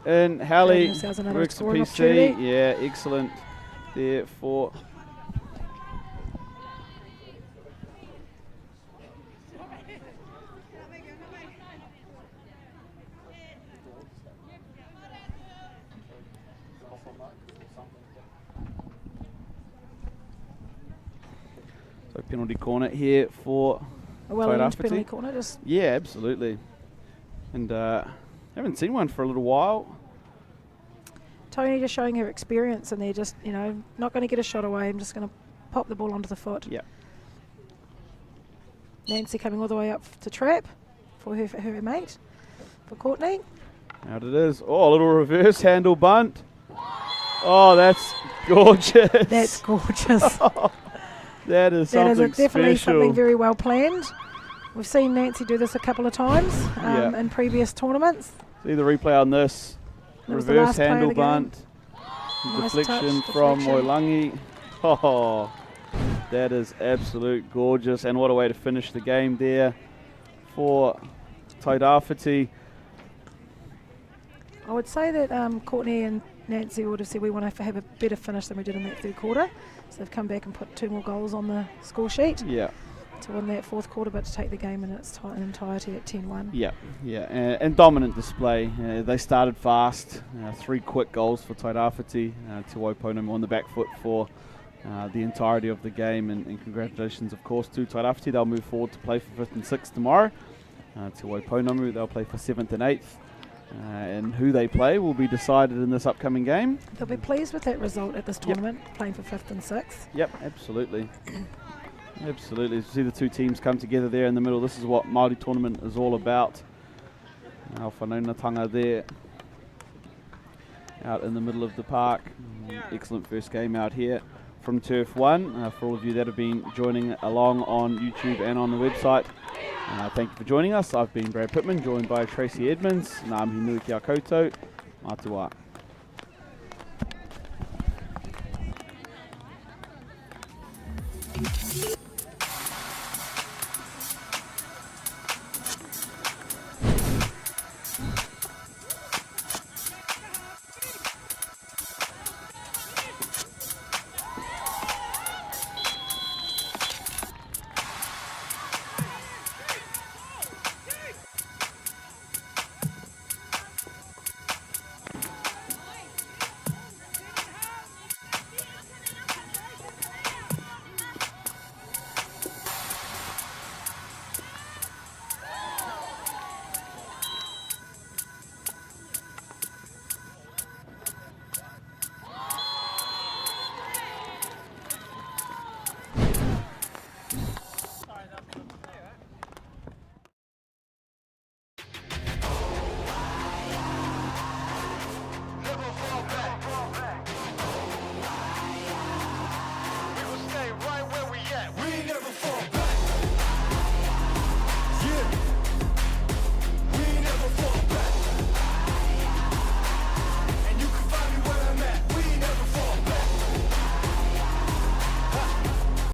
And Hallie works the PC. Yeah, excellent there for. So penalty corner here for Tairāwhiti. Penalty corner, just yeah, absolutely. And haven't seen one for a little while. Tony just showing her experience, and they're just, you know, not going to get a shot away. I'm just going to pop the ball onto the foot. Yeah. Nancy coming all the way up to trap for her mate, for Courtney. Out it is. Oh, a little reverse handle bunt. Oh, that's gorgeous. That's gorgeous. That is something definitely special. something very well planned. We've seen Nancy do this a couple of times in previous tournaments. See the replay on this. Reverse handle bunt. Nice Deflection touch, from Moilangi. Oh, that is absolute gorgeous. And what a way to finish the game there for Tairāwhiti. I would say that Courtney and Nancy would have said we want to have a better finish than we did in that third quarter. So they've come back and put 2 more goals on the score sheet. Yeah. To win that fourth quarter, but to take the game in its entirety at 10-1. Yeah, and dominant display. They started fast. 3 quick goals for Tairāwhiti. Te Waiponam on the back foot for the entirety of the game. And congratulations, of course, to Tairāwhiti. They'll move forward to play for 5th and 6th tomorrow. Te Waiponam, they'll play for 7th and 8th. And who they play will be decided in this upcoming game. They'll be pleased with that result at this tournament, playing for 5th and 6th. Yep, absolutely. Absolutely. To see the two teams come together there in the middle, this is what Māori tournament is all about. Whanaungatanga there out in the middle of the park. Excellent first game out here from Turf 1. For all of you that have been joining along on YouTube and on the website, thank you for joining us. I've been Brad Pittman, joined by Tracy Edmonds. Ngā mihi nui ki a koutou. Mā te wā.